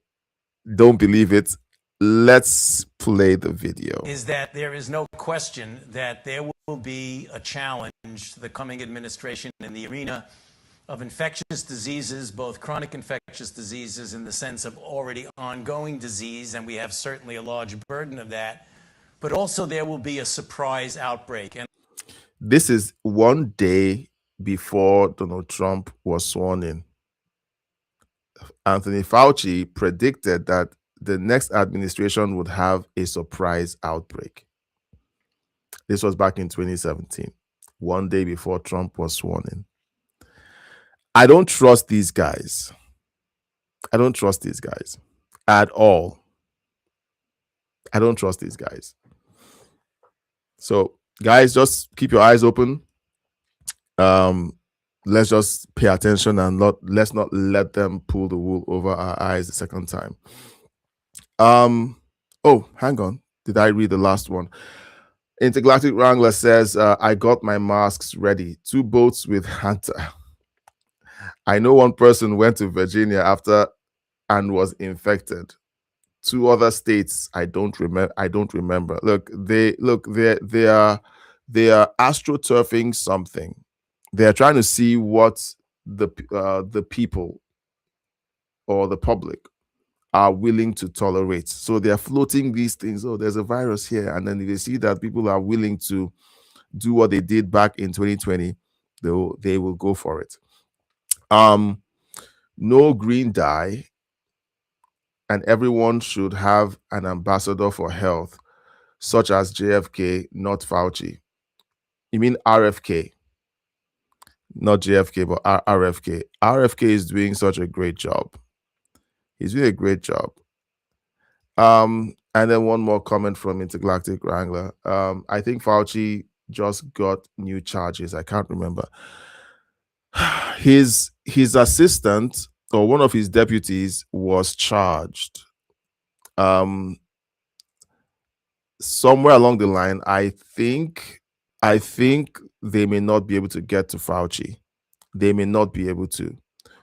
don't believe it. Let's play the video. Is that there is no question that there will be a challenge to the coming administration in the arena of infectious diseases, both chronic infectious diseases in the sense of already ongoing disease, and we have certainly a large burden of that, but also there will be a surprise outbreak. And this is one day before Donald Trump was sworn in. Anthony Fauci predicted that the next administration would have a surprise outbreak. This was back in 2017, one day before Trump was sworn in. I don't trust these guys. I don't trust these guys at all. I don't trust these guys. So, guys, just keep your eyes open. Let's just pay attention and let's not let them pull the wool over our eyes the second time. Oh, hang on. Did I read the last one? Intergalactic Wrangler says, I got my masks ready. 2 boats with Hunter. I know one person went to Virginia after and was infected. 2 other states, I don't remember. Look, they are astroturfing something. They are trying to see what the people or the public are willing to tolerate. So they are floating these things. Oh, there's a virus here. And then they see that people are willing to do what they did back in 2020, they will go for it. No green dye, and everyone should have an ambassador for health, such as JFK, not Fauci. You mean RFK? Not JFK, but RFK. RFK is doing such a great job. He's doing a great job. And then one more comment from Intergalactic Wrangler. I think Fauci just got new charges. I can't remember. His assistant or one of his deputies was charged. Somewhere along the line, I think I think they may not be able to get to Fauci. They may not be able to,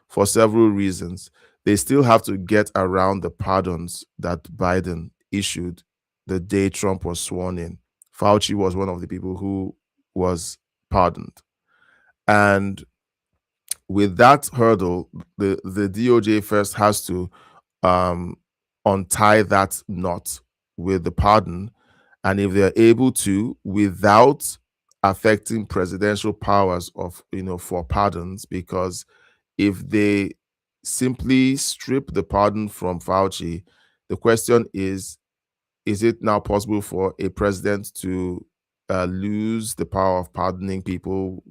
for several reasons. They still have to get around the pardons that Biden issued the day Trump was sworn in. Fauci was one of the people who was pardoned. And with that hurdle, the DOJ first has to untie that knot with the pardon. And if they're able to, without affecting presidential powers of, for pardons, because if they simply strip the pardon from Fauci, the question is it now possible for a president to lose the power of pardoning people,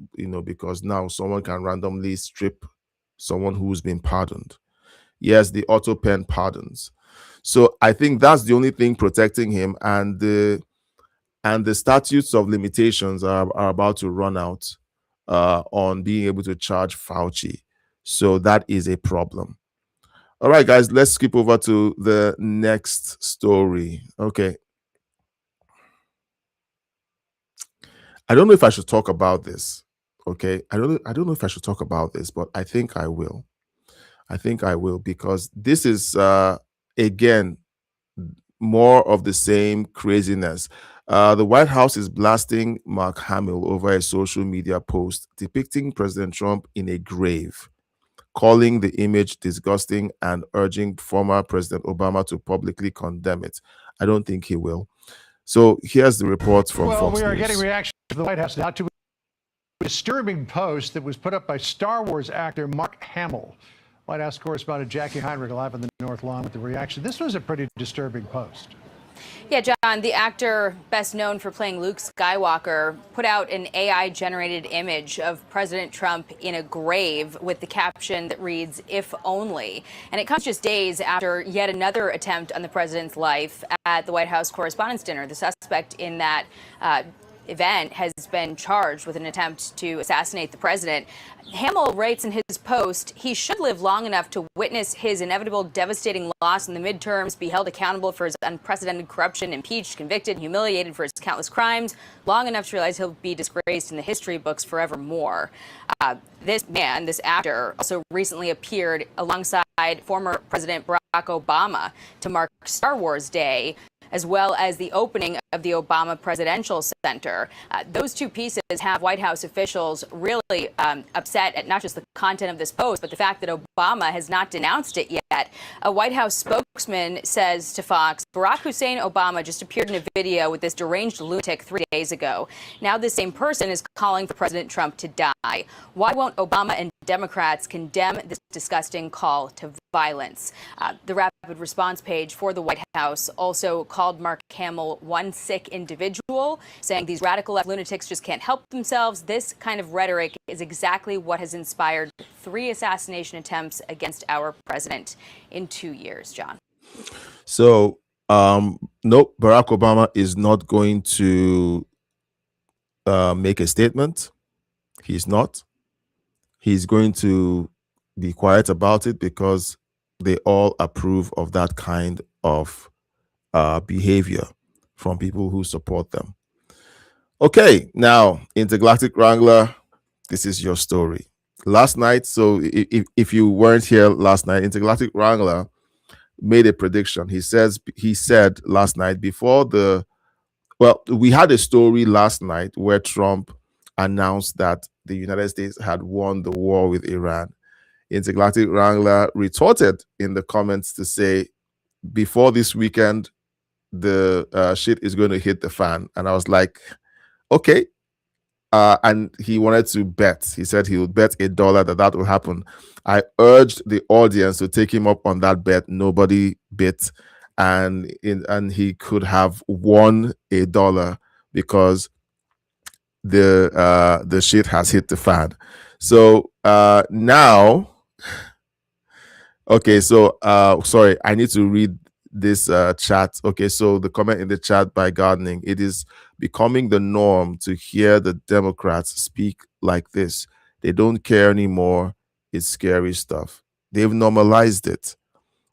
because now someone can randomly strip someone who's been pardoned? Yes, the auto pen pardons. So I think that's the only thing protecting him, and the statutes of limitations are about to run out on being able to charge Fauci. So that is a problem. All right, guys, let's skip over to the next story. Okay. I don't know if I should talk about this. Okay. I don't know if I should talk about this, but I think I will. Because this is again more of the same craziness. The White House is blasting Mark Hamill over a social media post depicting President Trump in a grave, calling the image disgusting and urging former President Obama to publicly condemn it. I don't think he will. So here's the report from Fox we are News. getting reaction to the White House now to a disturbing post that was put up by Star Wars actor Mark Hamill. White House correspondent Jackie Heinrich live on the North Lawn with the reaction. This was a pretty disturbing post. Yeah, John, the actor best known for playing Luke Skywalker put out an AI-generated image of President Trump in a grave with the caption that reads, "If only." And it comes just days after yet another attempt on the president's life at the White House Correspondents' Dinner. The suspect in that event has been charged with an attempt to assassinate the president. Hamill writes in his post, he should live long enough to witness his inevitable devastating loss in the midterms, be held accountable for his unprecedented corruption, impeached, convicted, humiliated for his countless crimes, long enough to realize he'll be disgraced in the history books forevermore. This man, this actor, also recently appeared alongside former President Barack Obama to mark Star Wars Day, as well as the opening of the Obama Presidential Center. Those two pieces have White House officials really upset at not just the content of this post, but the fact that Obama has not denounced it yet. A White House spokesman says to Fox, Barack Hussein Obama just appeared in a video with this deranged lunatic 3 days ago. Now this same person is calling for President Trump to die. Why won't Obama and Democrats condemn this disgusting call to violence? The rapid response page for the White House also called Mark Hamill one sick individual, saying these radical left lunatics just can't help themselves. This kind of rhetoric is exactly what has inspired 3 assassination attempts against our president in 2 years, John. So, nope, Barack Obama is not going to make a statement. He's not. He's going to be quiet about it because they all approve of that kind of behavior from people who support them. Okay, now, Intergalactic Wrangler, this is your story. Last night, so if you weren't here last night, Intergalactic Wrangler made a prediction. He said last night we had a story last night where Trump announced that the United States had won the war with Iran. Intergalactic Wrangler retorted in the comments to say, before this weekend, the shit is going to hit the fan. And I was like, okay. And he wanted to bet. He said he would bet $1 that will happen. I urged the audience to take him up on that bet. Nobody bit. And he could have won $1 because the shit has hit the fan. So now, okay, so sorry, I need to read this chat. Okay, so the comment in the chat by Gardening, it is becoming the norm to hear the Democrats speak like this. They don't care anymore. It's scary stuff. They've normalized it.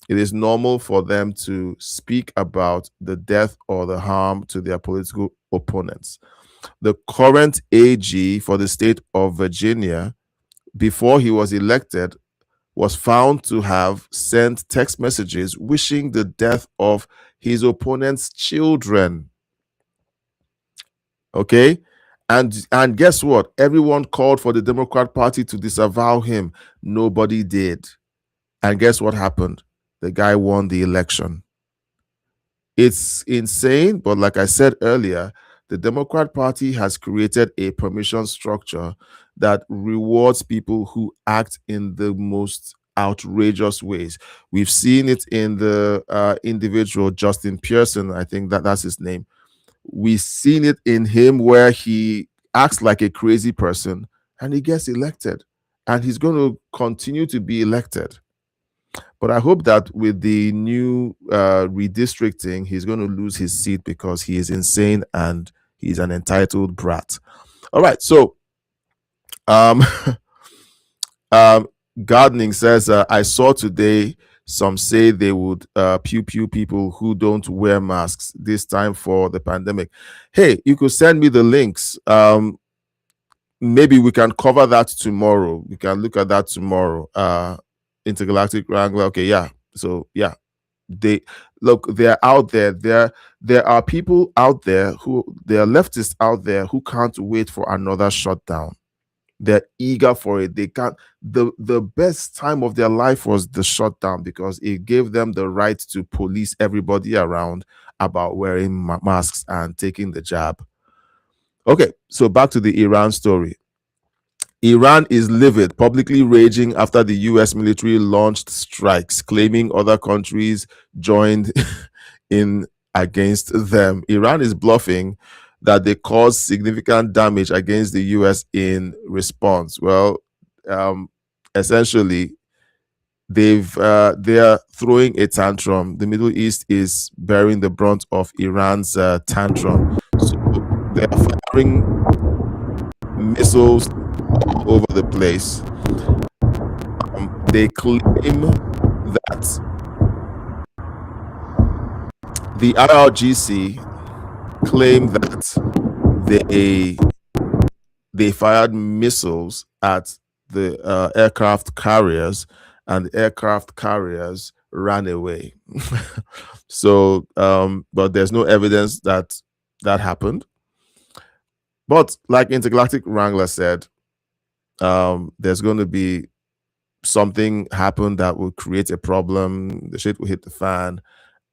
It is normal for them to speak about the death or the harm to their political opponents. The current AG for the state of Virginia, before he was elected, was found to have sent text messages wishing the death of his opponent's children. Okay? And guess what? Everyone called for the Democrat Party to disavow him. Nobody did. And guess what happened? The guy won the election. It's insane, but like I said earlier, the Democrat Party has created a permission structure that rewards people who act in the most outrageous ways. We've seen it in the individual Justin Pearson, I think that's his name. We've seen it in him where he acts like a crazy person and he gets elected, and he's going to continue to be elected. But I hope that with the new redistricting, he's going to lose his seat because he is insane and he's an entitled brat. All right, so Gardening says, I saw today some say they would pew people who don't wear masks this time for the pandemic. Hey, you could send me the links. Maybe we can cover that tomorrow. We can look at that tomorrow. Intergalactic Wrangler. Okay, yeah. So yeah, they're out there. There are people out there there are leftists out there who can't wait for another shutdown. They're eager for it. They can't. The best time of their life was the shutdown because it gave them the right to police everybody around about wearing masks and taking the jab. Okay, so back to the Iran story. Iran is livid, publicly raging after the US military launched strikes, claiming other countries joined in against them. Iran is bluffing that they caused significant damage against the US in response. Well, essentially, they are throwing a tantrum. The Middle East is bearing the brunt of Iran's tantrum. So they are firing missiles all over the place. They claim that the IRGC claimed that they fired missiles at the aircraft carriers, and the aircraft carriers ran away. So, but there's no evidence that happened. But like Intergalactic Wrangler said, there's going to be something happen that will create a problem. The shit will hit the fan,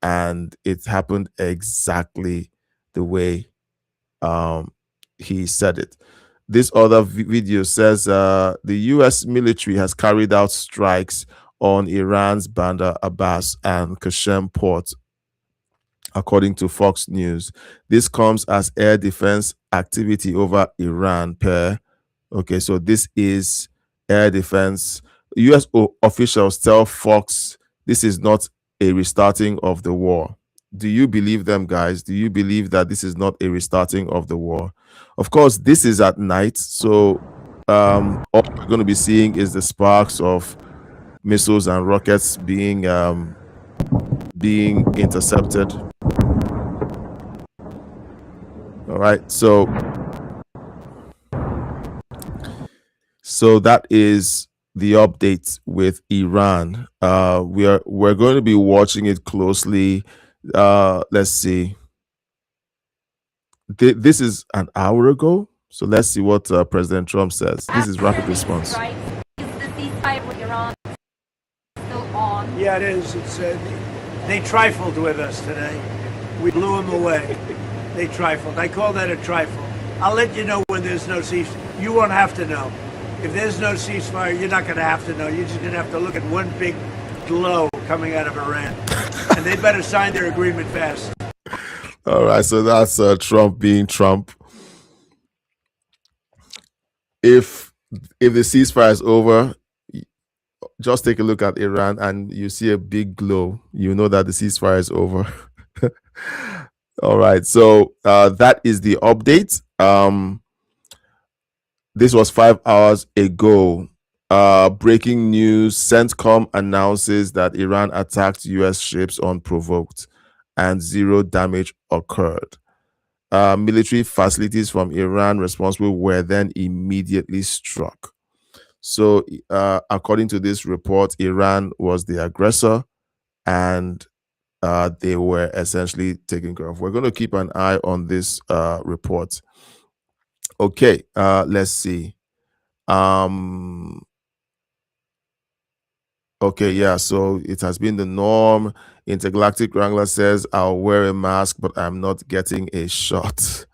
and it happened exactly the way he said it. This other video says the U.S. military has carried out strikes on Iran's Bandar Abbas and Qasem ports, according to Fox News. This comes as air defense activity over Iran okay, so this is air defense. U.S. officials tell Fox this is not a restarting of the war. Do you believe them, guys? Do you believe that this is not a restarting of the war? Of course, this is at night, so all we're going to be seeing is the sparks of missiles and rockets being intercepted. All right, so that is the update with Iran. We're going to be watching it closely. Let's see. This is an hour ago, so let's see what President Trump says. This is rapid response. Is the ceasefire with Iran still on? Yeah, it is. They trifled with us today. We blew them away. They trifled. I call that a trifle. I'll let you know when there's no ceasefire. You won't have to know. If there's no ceasefire, you're not going to have to know. You're just going to have to look at one big glow coming out of Iran. And they better sign their agreement fast. All right, so that's Trump being Trump. If the ceasefire is over, just take a look at Iran and you see a big glow. You know that the ceasefire is over. All right, so that is the update. This was 5 hours ago. Breaking news: CENTCOM announces that Iran attacked U.S. ships unprovoked and 0 damage occurred. military facilities from Iran responsible were then immediately struck. So, according to this report, Iran was the aggressor, and they were essentially taken care of. We're going to keep an eye on this report. Okay, let's see. Okay, yeah, so it has been the norm. Intergalactic Wrangler says, I'll wear a mask, but I'm not getting a shot.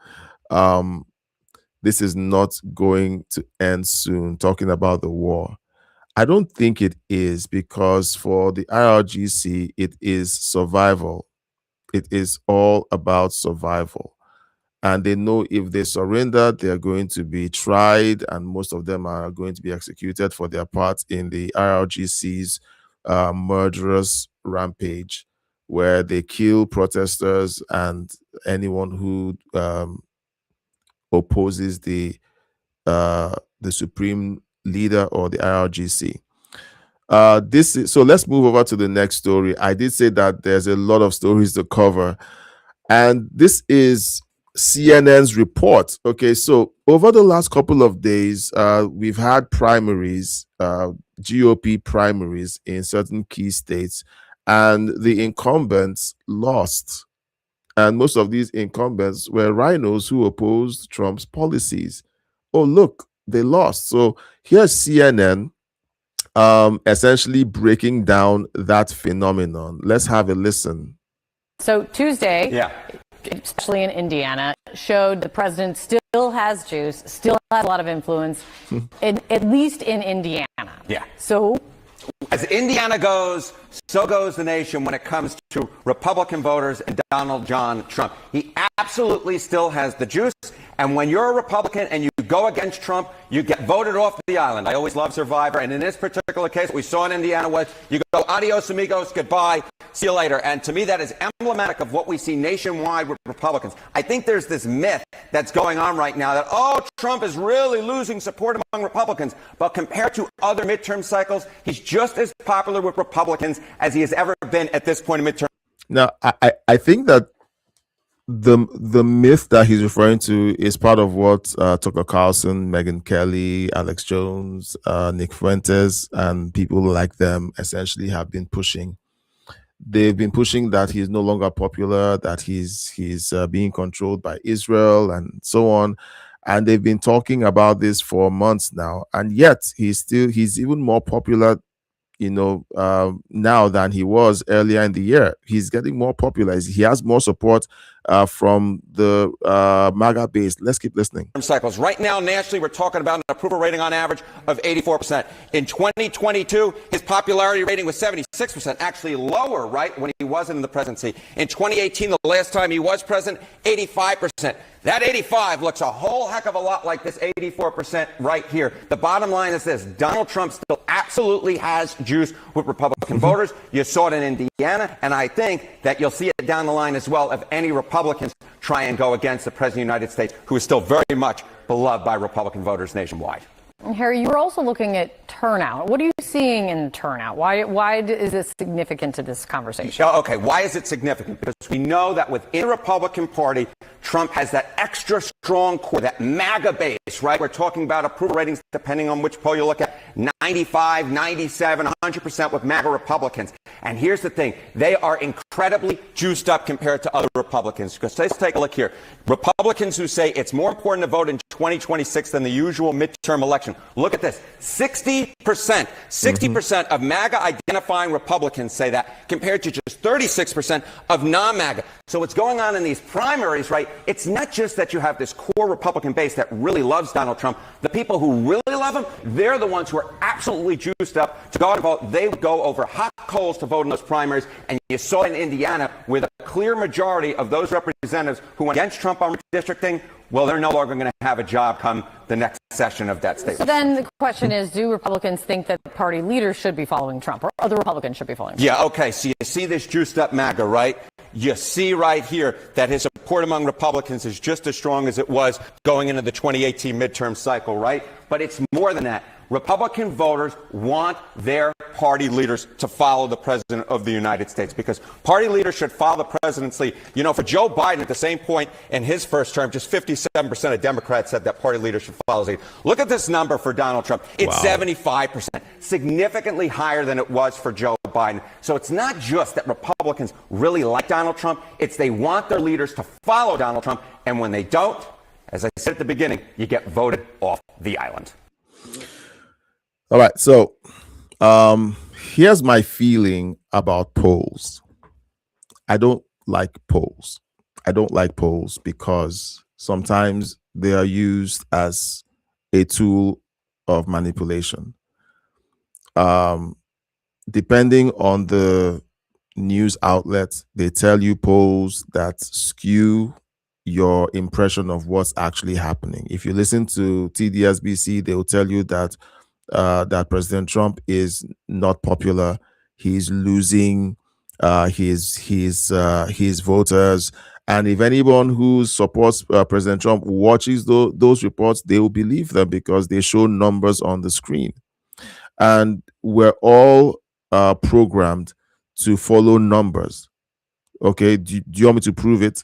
This is not going to end soon, talking about the war. I don't think it is, because for the IRGC, it is survival. It is all about survival. And they know if they surrender, they are going to be tried, and most of them are going to be executed for their part in the IRGC's murderous rampage, where they kill protesters and anyone who opposes the supreme leader or the IRGC. So let's move over to the next story. I did say that there's a lot of stories to cover, and this is CNN's report. Okay, so over the last couple of days, we've had primaries, GOP primaries in certain key states, and the incumbents lost. And most of these incumbents were rhinos who opposed Trump's policies. Oh, look, they lost. So here's CNN essentially breaking down that phenomenon. Let's have a listen. So Tuesday, especially in Indiana, showed the president still has juice, still has a lot of influence, at least in Indiana. Yeah. So as Indiana goes, so goes the nation when it comes to Republican voters and Donald John Trump. He absolutely still has the juice. And when you're a Republican and you go against Trump, you get voted off the island. I always love Survivor. And in this particular case, what we saw in Indiana was you go adios amigos, goodbye, see you later. And to me, that is emblematic of what we see nationwide with Republicans. I think there's this myth that's going on right now that, oh, Trump is really losing support among Republicans. But compared to other midterm cycles, he's just as popular with Republicans as he has ever been at this point in midterm. Now, I think that the myth that he's referring to is part of what Tucker Carlson, Megyn Kelly, Alex Jones, Nick Fuentes, and people like them essentially have been pushing. They've been pushing that he's no longer popular, that he's being controlled by Israel and so on. And they've been talking about this for months now. And yet he's even more popular, now than he was earlier in the year. He's getting more popular. He has more support from the MAGA base. Let's keep listening. Cycles. Right now, nationally, we're talking about an approval rating on average of 84%. In 2022, his popularity rating was 76%, actually lower, right, when he wasn't in the presidency. In 2018, the last time he was president, 85%. That 85 looks a whole heck of a lot like this 84% right here. The bottom line is this: Donald Trump still absolutely has juice with Republican voters. You saw it in Indiana, and I think that you'll see it down the line as well if any Republicans try and go against the President of the United States, who is still very much beloved by Republican voters nationwide. Harry, you were also looking at turnout. What are you seeing in turnout? Why is this significant to this conversation? Okay, why is it significant? Because we know that within the Republican Party, Trump has that extra strong core, that MAGA base, right? We're talking about approval ratings, depending on which poll you look at, 95, 97, 100% with MAGA Republicans. And here's the thing. They are incredibly juiced up compared to other Republicans. Because let's take a look here. Republicans who say it's more important to vote in 2026 than the usual midterm election. Look at this. 60% of MAGA identifying Republicans say that, compared to just 36% of non-MAGA. So what's going on in these primaries, right? It's not just that you have this core Republican base that really loves Donald Trump. The people who really love him, they're the ones who are absolutely juiced up to go out and vote. They go over hot coals to vote in those primaries. And you saw in Indiana, with a clear majority of those representatives who went against Trump on redistricting, well, they're no longer going to have a job come the next session of that state. So then the question is, do Republicans think that party leaders should be following Trump, or other Republicans should be following Trump? Yeah, okay. So you see this juiced up MAGA, right? You see right here that his support among Republicans is just as strong as it was going into the 2018 midterm cycle, right? But it's more than that. Republican voters want their party leaders to follow the president of the United States because party leaders should follow the president's lead. You know, for Joe Biden at the same point in his first term, just 57% of Democrats said that party leaders should follow his lead. Look at this number for Donald Trump. It's 75%, significantly higher than it was for Joe Biden. So it's not just that Republicans really like Donald Trump, it's they want their leaders to follow Donald Trump. And when they don't, as I said at the beginning, you get voted off the island. All right, so here's my feeling about polls. I don't like polls. I don't like polls because sometimes they are used as a tool of manipulation. Depending on the news outlets, they tell you polls that skew your impression of what's actually happening. If you listen to TDSBC, they will tell you that that President Trump is not popular. He's losing his voters. And if anyone who supports President Trump watches those reports, they will believe them because they show numbers on the screen. And we're all programmed to follow numbers. Okay, do you want me to prove it?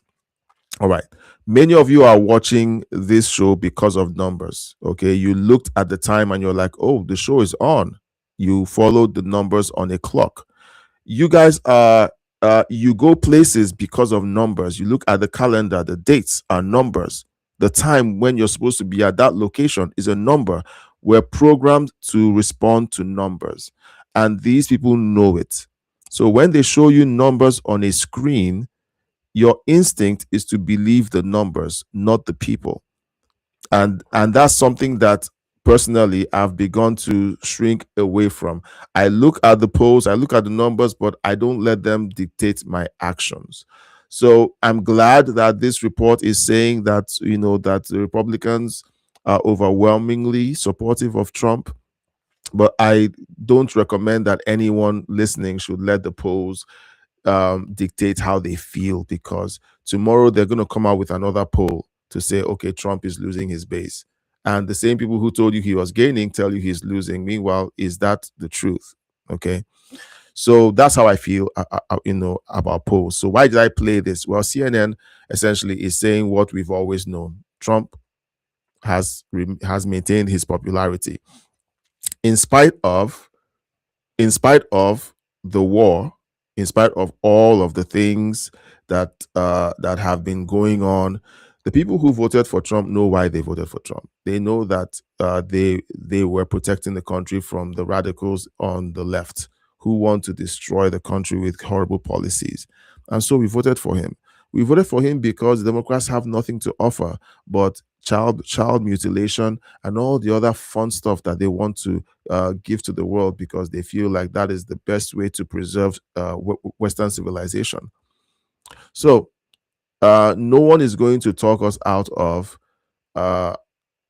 All right. Many of you are watching this show because of numbers. Okay. You looked at the time and you're like, oh, the show is on. You followed the numbers on a clock. You guys are, you go places because of numbers. You look at the calendar, the dates are numbers. The time when you're supposed to be at that location is a number. We're programmed to respond to numbers. And these people know it. So when they show you numbers on a screen, your instinct is to believe the numbers, not the people. And that's something that personally I've begun to shrink away from. I look at the polls, I look at the numbers, but I don't let them dictate my actions. So I'm glad that this report is saying that, you know, that the Republicans are overwhelmingly supportive of Trump. But I don't recommend that anyone listening should let the polls dictate how they feel, because tomorrow they're going to come out with another poll to say, okay, Trump is losing his base. And the same people who told you he was gaining tell you he's losing. Meanwhile, is that the truth? Okay. So that's how I feel, you know, about polls. So why did I play this? Well, CNN essentially is saying what we've always known. Trump has maintained his popularity in spite of the war, in spite of all of the things that that have been going on. The people who voted for Trump know why they voted for Trump. They know that they were protecting the country from the radicals on the left who want to destroy the country with horrible policies. And so we voted for him. We voted for him because the Democrats have nothing to offer but child mutilation and all the other fun stuff that they want to give to the world, because they feel like that is the best way to preserve Western civilization. So no one is going to talk us out of the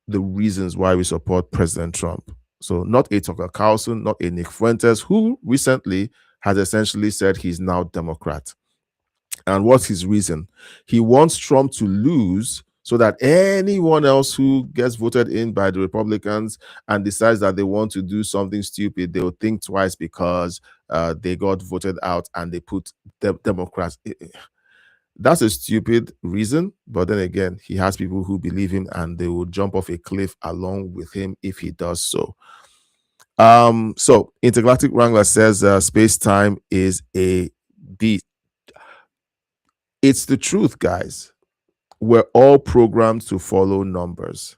reasons why we support President Trump. So not a Tucker Carlson, not a Nick Fuentes, who recently has essentially said he's now Democrat. And what's his reason? He wants Trump to lose so that anyone else who gets voted in by the Republicans and decides that they want to do something stupid, they'll think twice because they got voted out and they put Democrats. That's a stupid reason, but then again, he has people who believe him and they will jump off a cliff along with him if he does so. So Intergalactic Wrangler says space-time is a beat. It's the truth, guys. We're all programmed to follow numbers.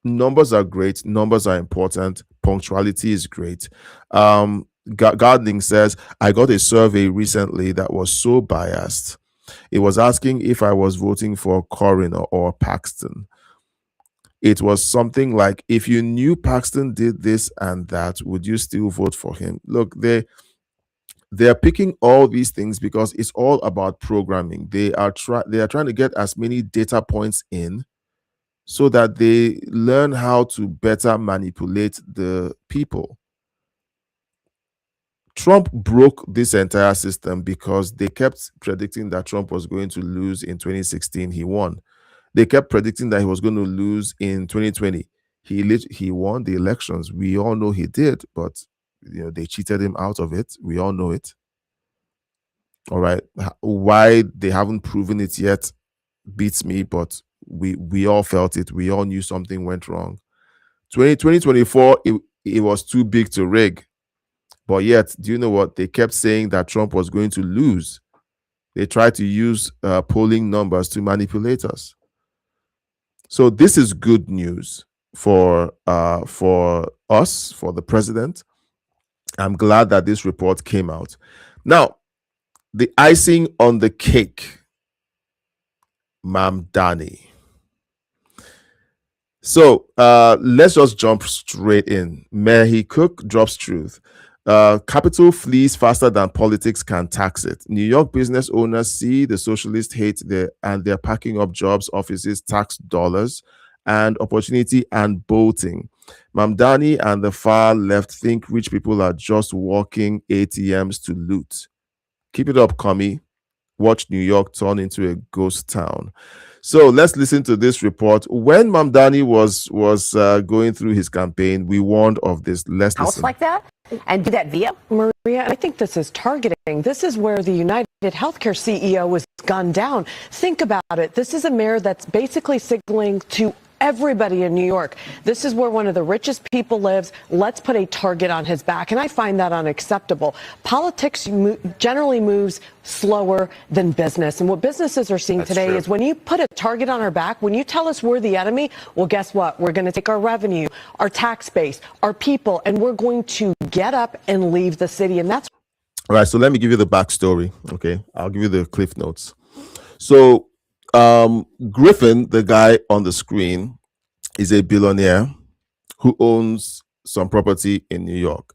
Numbers are great. Numbers are important. Punctuality is great. Gardening says, I got a survey recently that was so biased. It was asking if I was voting for Corin or Paxton. It was something like, if you knew Paxton did this and that, would you still vote for him? Look, they're picking all these things because it's all about programming. They are trying to get as many data points in so that they learn how to better manipulate the people. Trump broke this entire system because they kept predicting that Trump was going to lose in 2016. He won. They kept predicting that he was going to lose in 2020. He won the elections. We all know he did, but they cheated him out of it. We all know it. All right. Why they haven't proven it yet beats me, but we all felt it. We all knew something went wrong. 2024, it was too big to rig. But yet, do you know what? They kept saying that Trump was going to lose. They tried to use polling numbers to manipulate us. So this is good news for us, for the president. I'm glad that this report came out. Now, the icing on the cake, Mamdani. So let's just jump straight in. Mehi Cook drops truth. Capital flees faster than politics can tax it. New York business owners see the socialist hate and they're packing up jobs, offices, tax dollars, and opportunity and bolting. Mamdani and the far left think rich people are just walking ATMs to loot. Keep it up, commie. Watch New York turn into a ghost town. So let's listen to this report. When Mamdani was going through his campaign, we warned of this. Let's House listen. like that and do that via Maria. I think this is targeting. This is where the United Healthcare CEO was gunned down. Think about it. This is a mayor that's basically signaling to everybody in New York, this is where one of the richest people lives. Let's put a target on his back. And I find that unacceptable. Politics generally moves slower than business. And what businesses are seeing today is when you put a target on our back, when you tell us we're the enemy, well, guess what? We're going to take our revenue, our tax base, our people, and we're going to get up and leave the city. And that's All right, so let me give you the backstory. Okay, I'll give you the cliff notes. So Griffin, the guy on the screen, is a billionaire who owns some property in New York.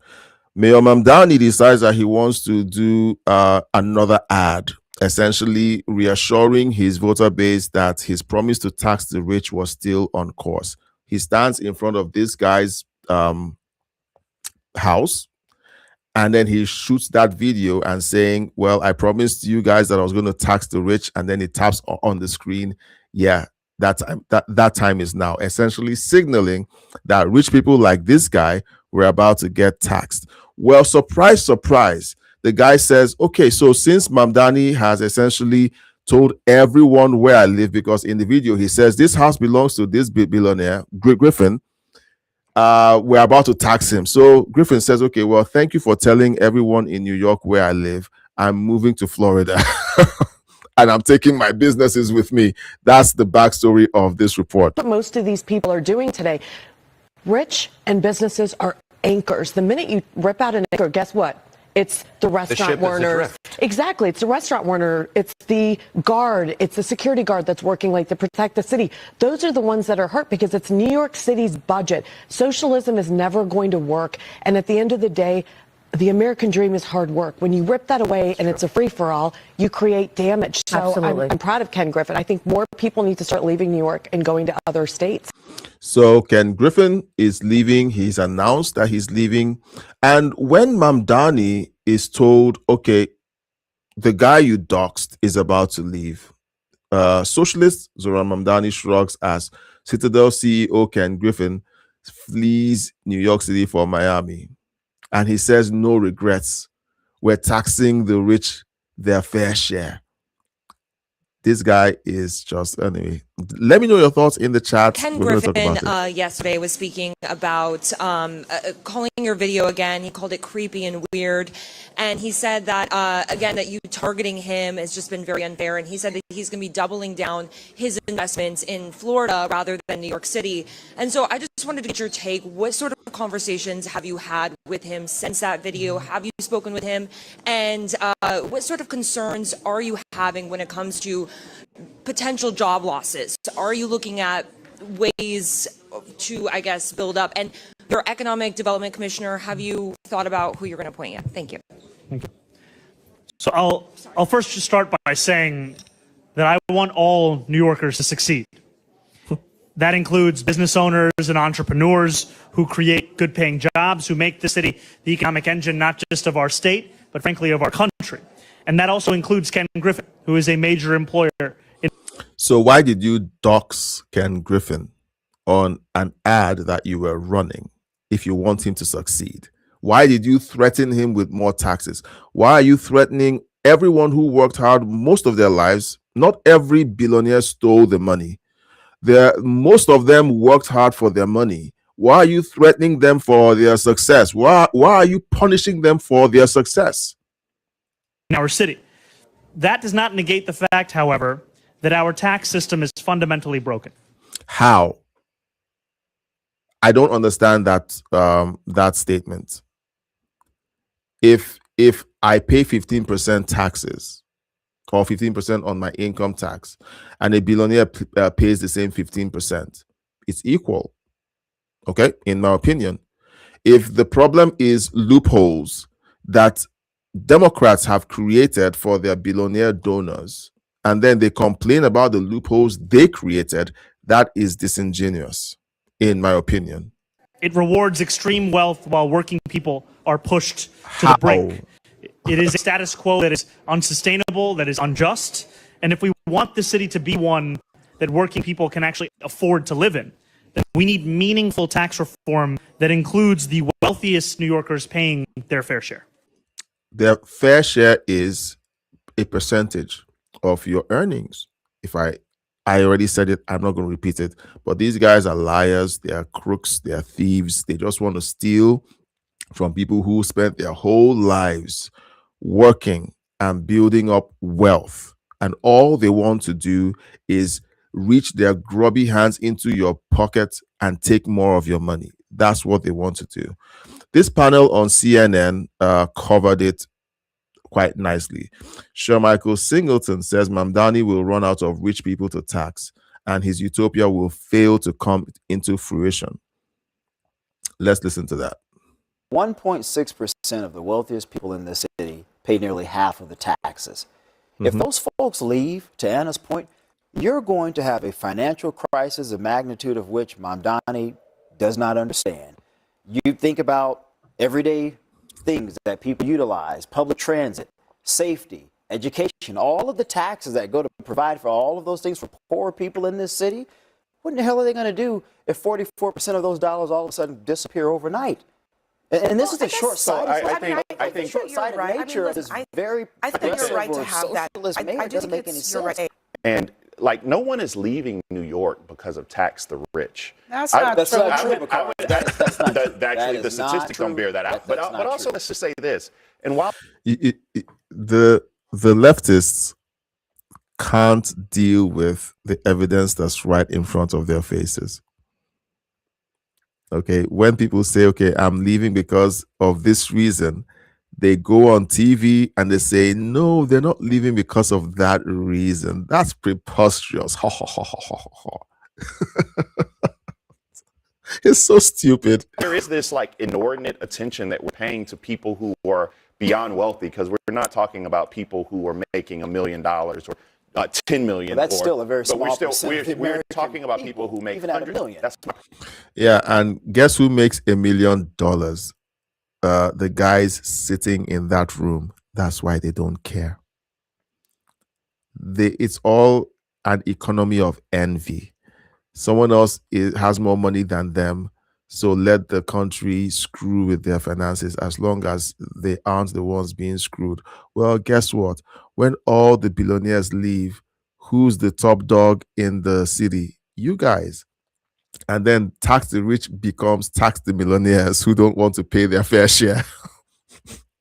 Mayor Mamdani decides that he wants to do another ad, essentially reassuring his voter base that his promise to tax the rich was still on course. He stands in front of this guy's house, and then he shoots that video and saying, well, I promised you guys that I was going to tax the rich. And then it taps on the screen. Yeah, that time is now, essentially signaling that rich people like this guy were about to get taxed. Well, surprise, surprise. The guy says, okay, so since Mamdani has essentially told everyone where I live, because in the video he says this house belongs to this billionaire, Griffin, we're about to tax him. So Griffin says, okay, well, thank you for telling everyone in New York where I live. I'm moving to Florida and I'm taking my businesses with me. That's the backstory of this report. what most of these people are doing today. Rich and businesses are anchors. The minute you rip out an anchor, guess what? It's the restaurant Warner. Exactly. It's the restaurant Warner. It's the guard. It's the security guard that's working late to protect the city. Those are the ones that are hurt because it's New York City's budget. Socialism is never going to work. And at the end of the day, the American dream is hard work. When you rip that away and it's a free-for-all, you create damage. So Absolutely. I'm proud of Ken Griffin. I think more people need to start leaving New York and going to other states. So Ken Griffin is leaving. He's announced that he's leaving. And when Mamdani is told, okay, the guy you doxed is about to leave, socialist Zoran Mamdani shrugs as Citadel CEO Ken Griffin flees New York City for Miami. And he says, no regrets. We're taxing the rich their fair share. This guy is just, anyway. Let me know your thoughts in the chat. Ken We're gonna talk Griffin about it. yesterday was speaking about calling your video again. He called it creepy and weird. And he said that, again, that you targeting him has just been very unfair. And he said that he's going to be doubling down his investments in Florida rather than New York City. And so I just wanted to get your take. What sort of conversations have you had with him since that video? Have you spoken with him? And what sort of concerns are you having when it comes to potential job losses? Are you looking at ways to, I guess, build up? And your economic development commissioner, have you thought about who you're going to appoint yet? Thank you. Thank you. So I'll first just start by saying that I want all New Yorkers to succeed. That includes business owners and entrepreneurs who create good paying jobs, who make the city the economic engine, not just of our state, but frankly of our country. And that also includes Ken Griffin, who is a major employer. So why did you dox Ken Griffin? on an ad that you were running if you want him to succeed? Why did you threaten him with more taxes? Why are you threatening everyone who worked hard most of their lives? Not every billionaire stole the money. Most of them worked hard for their money. Why are you threatening them for their success? Why are you punishing them for their success? In our city. That does not negate the fact, however, that our tax system is fundamentally broken. How? I don't understand that statement. If I pay 15% taxes or 15% on my income tax, and a billionaire pays the same 15%, it's equal. Okay, in my opinion. If the problem is loopholes that Democrats have created for their billionaire donors, and then they complain about the loopholes they created, that is disingenuous, in my opinion. It rewards extreme wealth while working people are pushed to the brink. It is a status quo that is unsustainable, that is unjust. And if we want the city to be one that working people can actually afford to live in, then we need meaningful tax reform that includes the wealthiest New Yorkers paying their fair share. Their fair share is a percentage of your earnings. If I already said it, I'm not going to repeat it, but these guys are liars, they are crooks, they are thieves. They just want to steal from people who spent their whole lives working and building up wealth. And all they want to do is reach their grubby hands into your pocket and take more of your money. That's what they want to do. This panel on CNN covered it quite nicely. Sir Michael Singleton says Mamdani will run out of rich people to tax and his utopia will fail to come into fruition. Let's listen to that. 1.6% of the wealthiest people in the city pay nearly half of the taxes. If those folks leave, to Anna's point, you're going to have a financial crisis, the magnitude of which Mamdani does not understand. You think about everyday things that people utilize, public transit, safety, education, all of the taxes that go to provide for all of those things for poor people in this city. What in the hell are they going to do if 44% of those dollars all of a sudden disappear overnight? And this is the short-sighted. I think short-sighted nature of this very progressive or socialist mayor doesn't make any sense. And like, no one is leaving New York because of tax the rich. That's not true. Actually, the statistics don't bear that out. But also, let's just say this. And while the leftists can't deal with the evidence that's right in front of their faces. Okay, when people say, okay, I'm leaving because of this reason, they go on TV and they say, no, they're not leaving because of that reason. That's preposterous. Ha, ha, ha, ha, ha, ha. It's so stupid. there is this like inordinate attention that we're paying to people who are beyond wealthy, because we're not talking about people who are making $1 million or 10 million. Well, that's still a very small percentage. We're talking about people who make even at hundreds. $1 million. Yeah, and guess who makes $1 million? The guys sitting in that room. That's why they don't care. It's all an economy of envy. Someone else has more money than them, so let the country screw with their finances as long as they aren't the ones being screwed. Well, guess what? When all the billionaires leave, who's the top dog in the city? You guys. And then tax the rich becomes tax the millionaires who don't want to pay their fair share.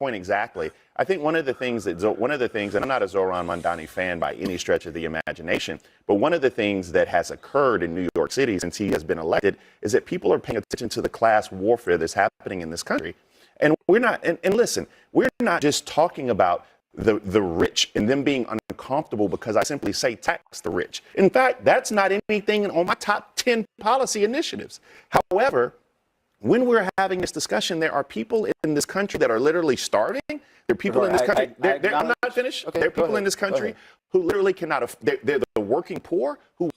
Point exactly. I think one of the things, and I'm not a Zoran Mamdani fan by any stretch of the imagination, but one of the things that has occurred in New York City since he has been elected is that people are paying attention to the class warfare that's happening in this country. And we're not, and listen, we're not just talking about the rich and them being uncomfortable because I simply say tax the rich. In fact, that's not anything on my top 10 policy initiatives. However, when we're having this discussion, there are people in this country that are literally starving. There are people in this country. I'm not finished. Okay, there are people in this country who literally cannot. They're the working poor who.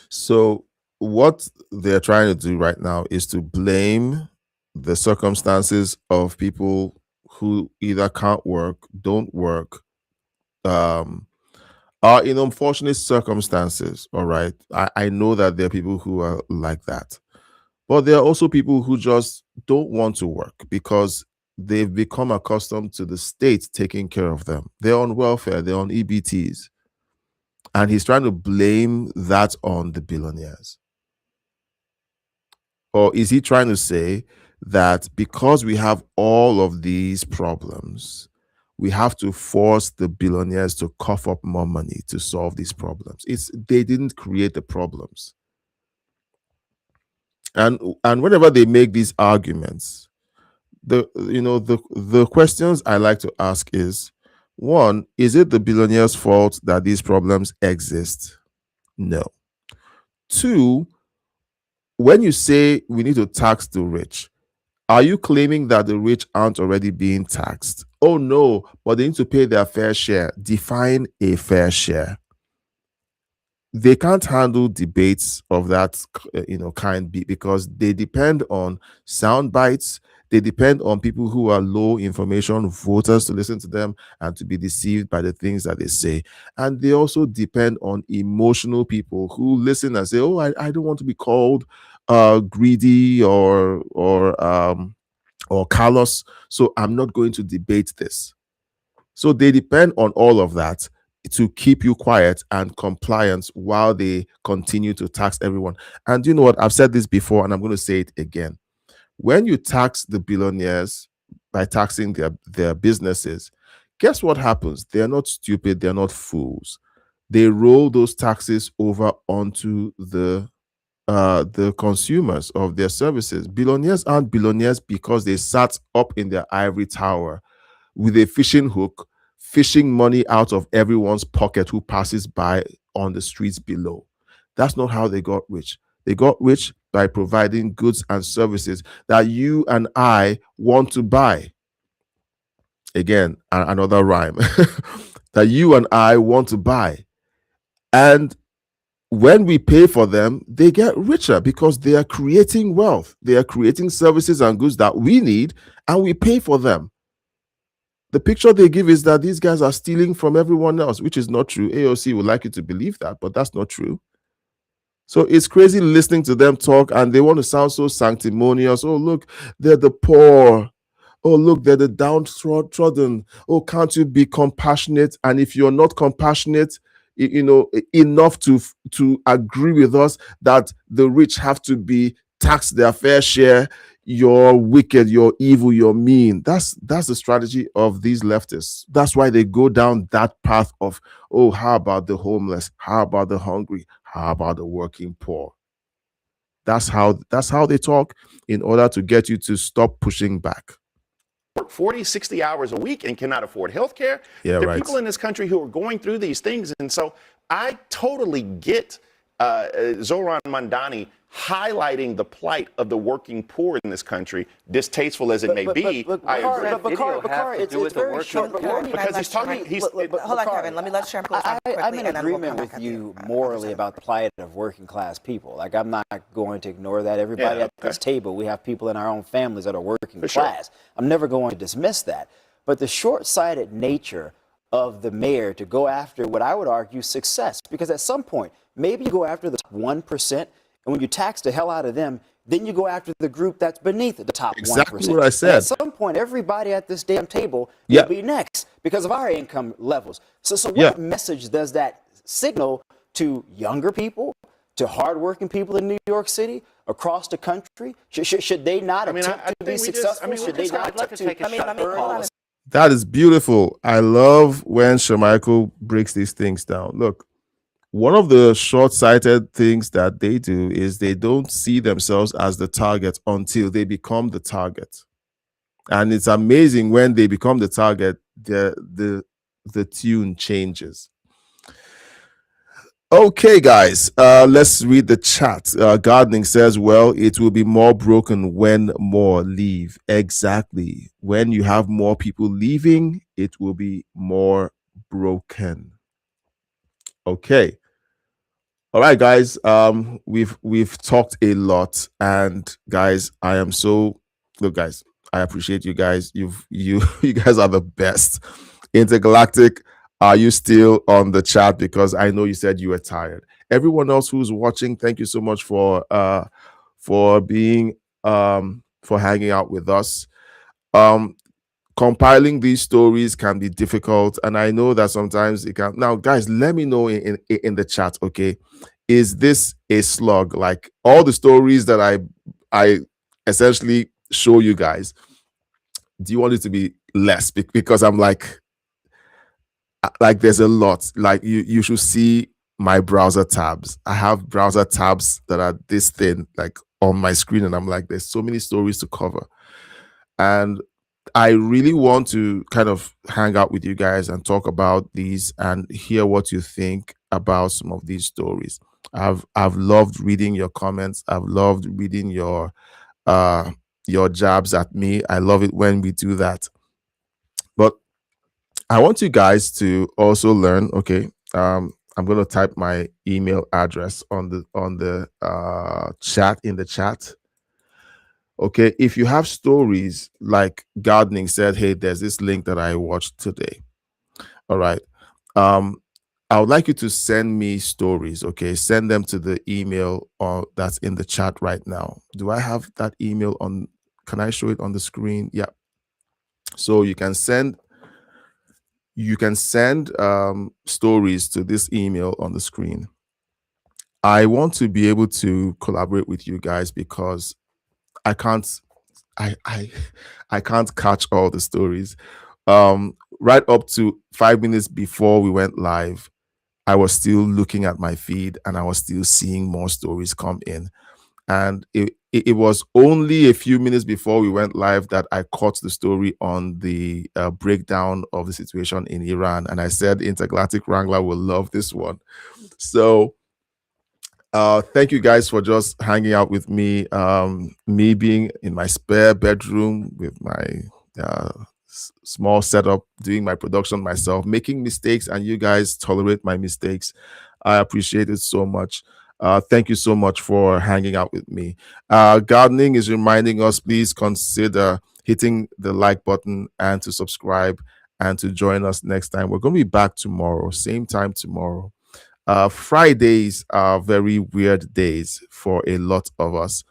So what they're trying to do right now is to blame the circumstances of people who either can't work, don't work, are in unfortunate circumstances. All right. I know that there are people who are like that. But there are also people who just don't want to work because they've become accustomed to the state taking care of them. They're on welfare, they're on EBTs. And he's trying to blame that on the billionaires. Or is he trying to say that because we have all of these problems, we have to force the billionaires to cough up more money to solve these problems? They didn't create the problems. And whenever they make these arguments, the questions I like to ask is, one, is it the billionaires' fault that these problems exist? No. Two, when you say we need to tax the rich, are you claiming that the rich aren't already being taxed? Oh no, but they need to pay their fair share. Define a fair share. They can't handle debates of that kind because they depend on sound bites. They depend on people who are low information voters to listen to them and to be deceived by the things that they say. And they also depend on emotional people who listen and say, oh, I don't want to be called greedy or callous, so I'm not going to debate this. So they depend on all of that to keep you quiet and compliant while they continue to tax everyone. And you know what? I've said this before and I'm going to say it again. When you tax the billionaires by taxing their businesses, guess what happens? They're not stupid. They're not fools. They roll those taxes over onto the consumers of their services. Billionaires aren't billionaires because they sat up in their ivory tower with a fishing hook, fishing money out of everyone's pocket who passes by on the streets below. That's not how they got rich. They got rich by providing goods and services that you and I want to buy. Again, another rhyme. That you and I want to buy. And when we pay for them, they get richer because they are creating wealth. They are creating services and goods that we need, and we pay for them. The picture they give is that these guys are stealing from everyone else, which is not true. AOC would like you to believe that, but that's not true. So it's crazy listening to them talk, and they want to sound so sanctimonious. Oh, look, they're the poor. Oh, look, they're the downtrodden. Oh, can't you be compassionate? And if you're not compassionate, enough to agree with us that the rich have to be taxed their fair share, you're wicked, you're evil, you're mean. That's the strategy of these leftists. That's why they go down that path of, oh, how about the homeless? How about the hungry? How about the working poor? That's how they talk in order to get you to stop pushing back. Work 40, 60 hours a week and cannot afford health care. Yeah, there are right. people in this country who are going through these things. And so I totally get Zohran Mamdani highlighting the plight of the working poor in this country, distasteful as it may be. I agree. It's very short. Because he's talking. Hold on, Kevin. Let me let Sherm close up quickly, I'm in and then we'll agreement come back with at you morally about the plight of working class people. Like, I'm not going to ignore that. Everybody at this table, we have people in our own families that are working class. I'm never going to dismiss that. But the short-sighted nature of the mayor to go after what I would argue success, because at some point, maybe you go after the 1%, and when you tax the hell out of them, then you go after the group that's beneath the top 1%. Exactly what I said. And at some point, everybody at this damn table will be next because of our income levels. So what message does that signal to younger people, to hardworking people in New York City, across the country? Should they not attempt to be successful? Should they not attempt to? That is beautiful. I love when Shamichael breaks these things down. Look, one of the short-sighted things that they do is they don't see themselves as the target until they become the target. And it's amazing when they become the target, the tune changes. Okay, guys, let's read the chat. Gardening says, well, it will be more broken when more leave. Exactly. When you have more people leaving, it will be more broken. Okay. All right, guys. We've talked a lot, and guys, look, guys, I appreciate you guys. You guys are the best. Intergalactic, Are you still on the chat? Because I know you said you were tired. Everyone else who's watching, thank you so much for being for hanging out with us. Compiling these stories can be difficult, and I know that sometimes it can. Now, guys, let me know in the chat, okay? Is this a slug? Like all the stories that I essentially show you guys, do you want it to be less? Because I'm like there's a lot. Like you should see my browser tabs. I have browser tabs that are this thin, like on my screen, and I'm like, there's so many stories to cover. And I really want to kind of hang out with you guys and talk about these and hear what you think about some of these stories. I've loved reading your comments. I've loved reading your jabs at me. I love it when we do that. But I want you guys to also learn. Okay, I'm going to type my email address on the chat in the chat. Okay, if you have stories like gardening said, hey, there's this link that I watched today. All right. I would like you to send me stories. Okay, send them to the email that's in the chat right now. Do I have that email on? Can I show it on the screen? Yeah. So you can send stories to this email on the screen. I want to be able to collaborate with you guys because I can't catch all the stories. Right up to 5 minutes before we went live, I was still looking at my feed and I was still seeing more stories come in. And it was only a few minutes before we went live that I caught the story on the breakdown of the situation in Iran. And I said Intergalactic Wrangler will love this one. So thank you guys for just hanging out with me. Me being in my spare bedroom with my small setup, doing my production myself, making mistakes, and you guys tolerate my mistakes. I appreciate it so much. Thank you so much for hanging out with me. Gardening is reminding us, please consider hitting the like button and to subscribe and to join us next time. We're going to be back tomorrow, same time tomorrow. Fridays are very weird days for a lot of us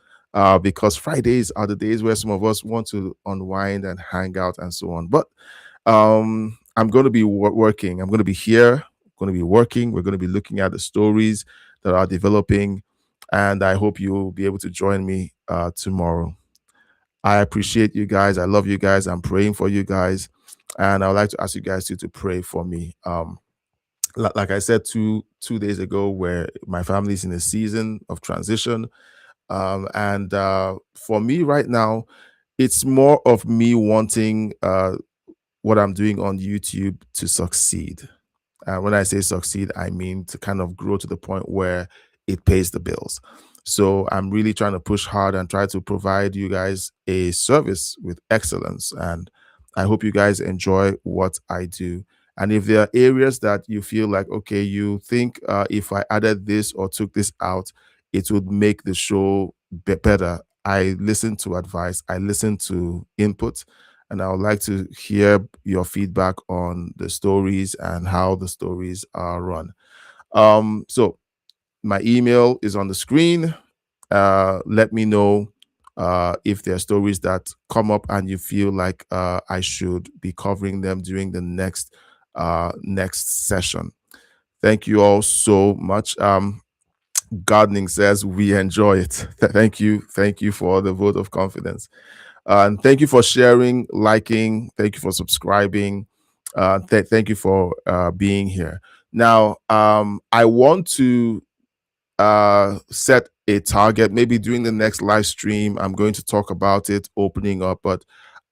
because Fridays are the days where some of us want to unwind and hang out and so on. But I'm going to be working. I'm going to be here. I'm going to be working. We're going to be looking at the stories that are developing, and I hope you'll be able to join me tomorrow. I appreciate you guys. I love you guys. I'm praying for you guys, and I would like to ask you guys to pray for me. Like I said two days ago, where my family is in a season of transition, and for me right now, it's more of me wanting what I'm doing on YouTube to succeed. When I say succeed, I mean to kind of grow to the point where it pays the bills. So I'm really trying to push hard and try to provide you guys a service with excellence. And I hope you guys enjoy what I do. And if there are areas that you feel like, okay, you think if I added this or took this out, it would make the show better. I listen to advice. I listen to input. And I would like to hear your feedback on the stories and how the stories are run. So my email is on the screen. Let me know if there are stories that come up and you feel like I should be covering them during the next session. Thank you all so much. Gardening says we enjoy it. Thank you for the vote of confidence. And thank you for sharing, liking. Thank you for subscribing. Thank you for being here. Now, I want to set a target. Maybe during the next live stream, I'm going to talk about it opening up. But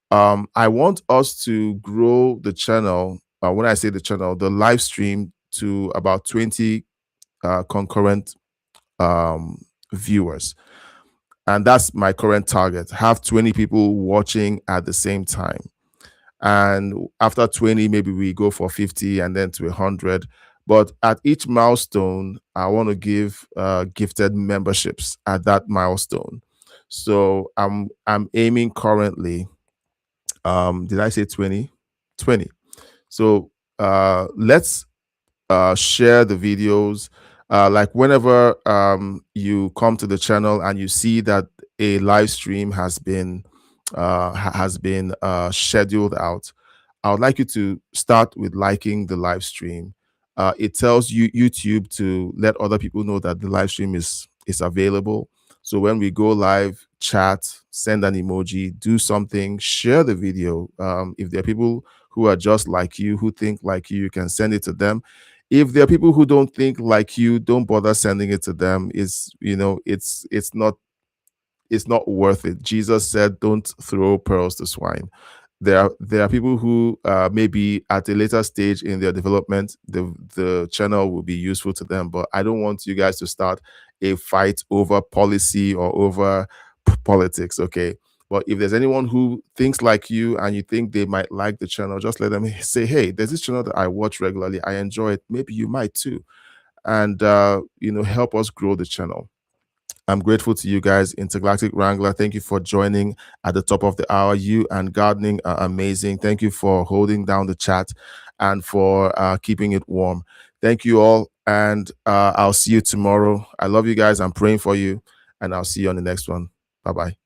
I want us to grow the channel. When I say the channel, the live stream to about 20 concurrent viewers. And that's my current target. Have 20 people watching at the same time. And after 20, maybe we go for 50 and then to 100. But at each milestone, I want to give gifted memberships at that milestone. So I'm aiming currently, did I say 20? 20. So let's share the videos. Like whenever you come to the channel and you see that a live stream has been scheduled out, I would like you to start with liking the live stream. It tells you YouTube to let other people know that the live stream is available. So when we go live, chat, send an emoji, do something, share the video. If there are people who are just like you, who think like you can send it to them. If there are people who don't think like you, don't bother sending it to them. It's not worth it. Jesus said, "Don't throw pearls to swine." There are people who maybe at a later stage in their development, the channel will be useful to them. But I don't want you guys to start a fight over policy or over politics. Okay. But if there's anyone who thinks like you and you think they might like the channel, just let them say, "Hey, there's this channel that I watch regularly. I enjoy it. Maybe you might too." And help us grow the channel. I'm grateful to you guys. Intergalactic Wrangler, thank you for joining at the top of the hour. You and Gardening are amazing. Thank you for holding down the chat and for keeping it warm. Thank you all, and I'll see you tomorrow. I love you guys. I'm praying for you, and I'll see you on the next one. Bye-bye.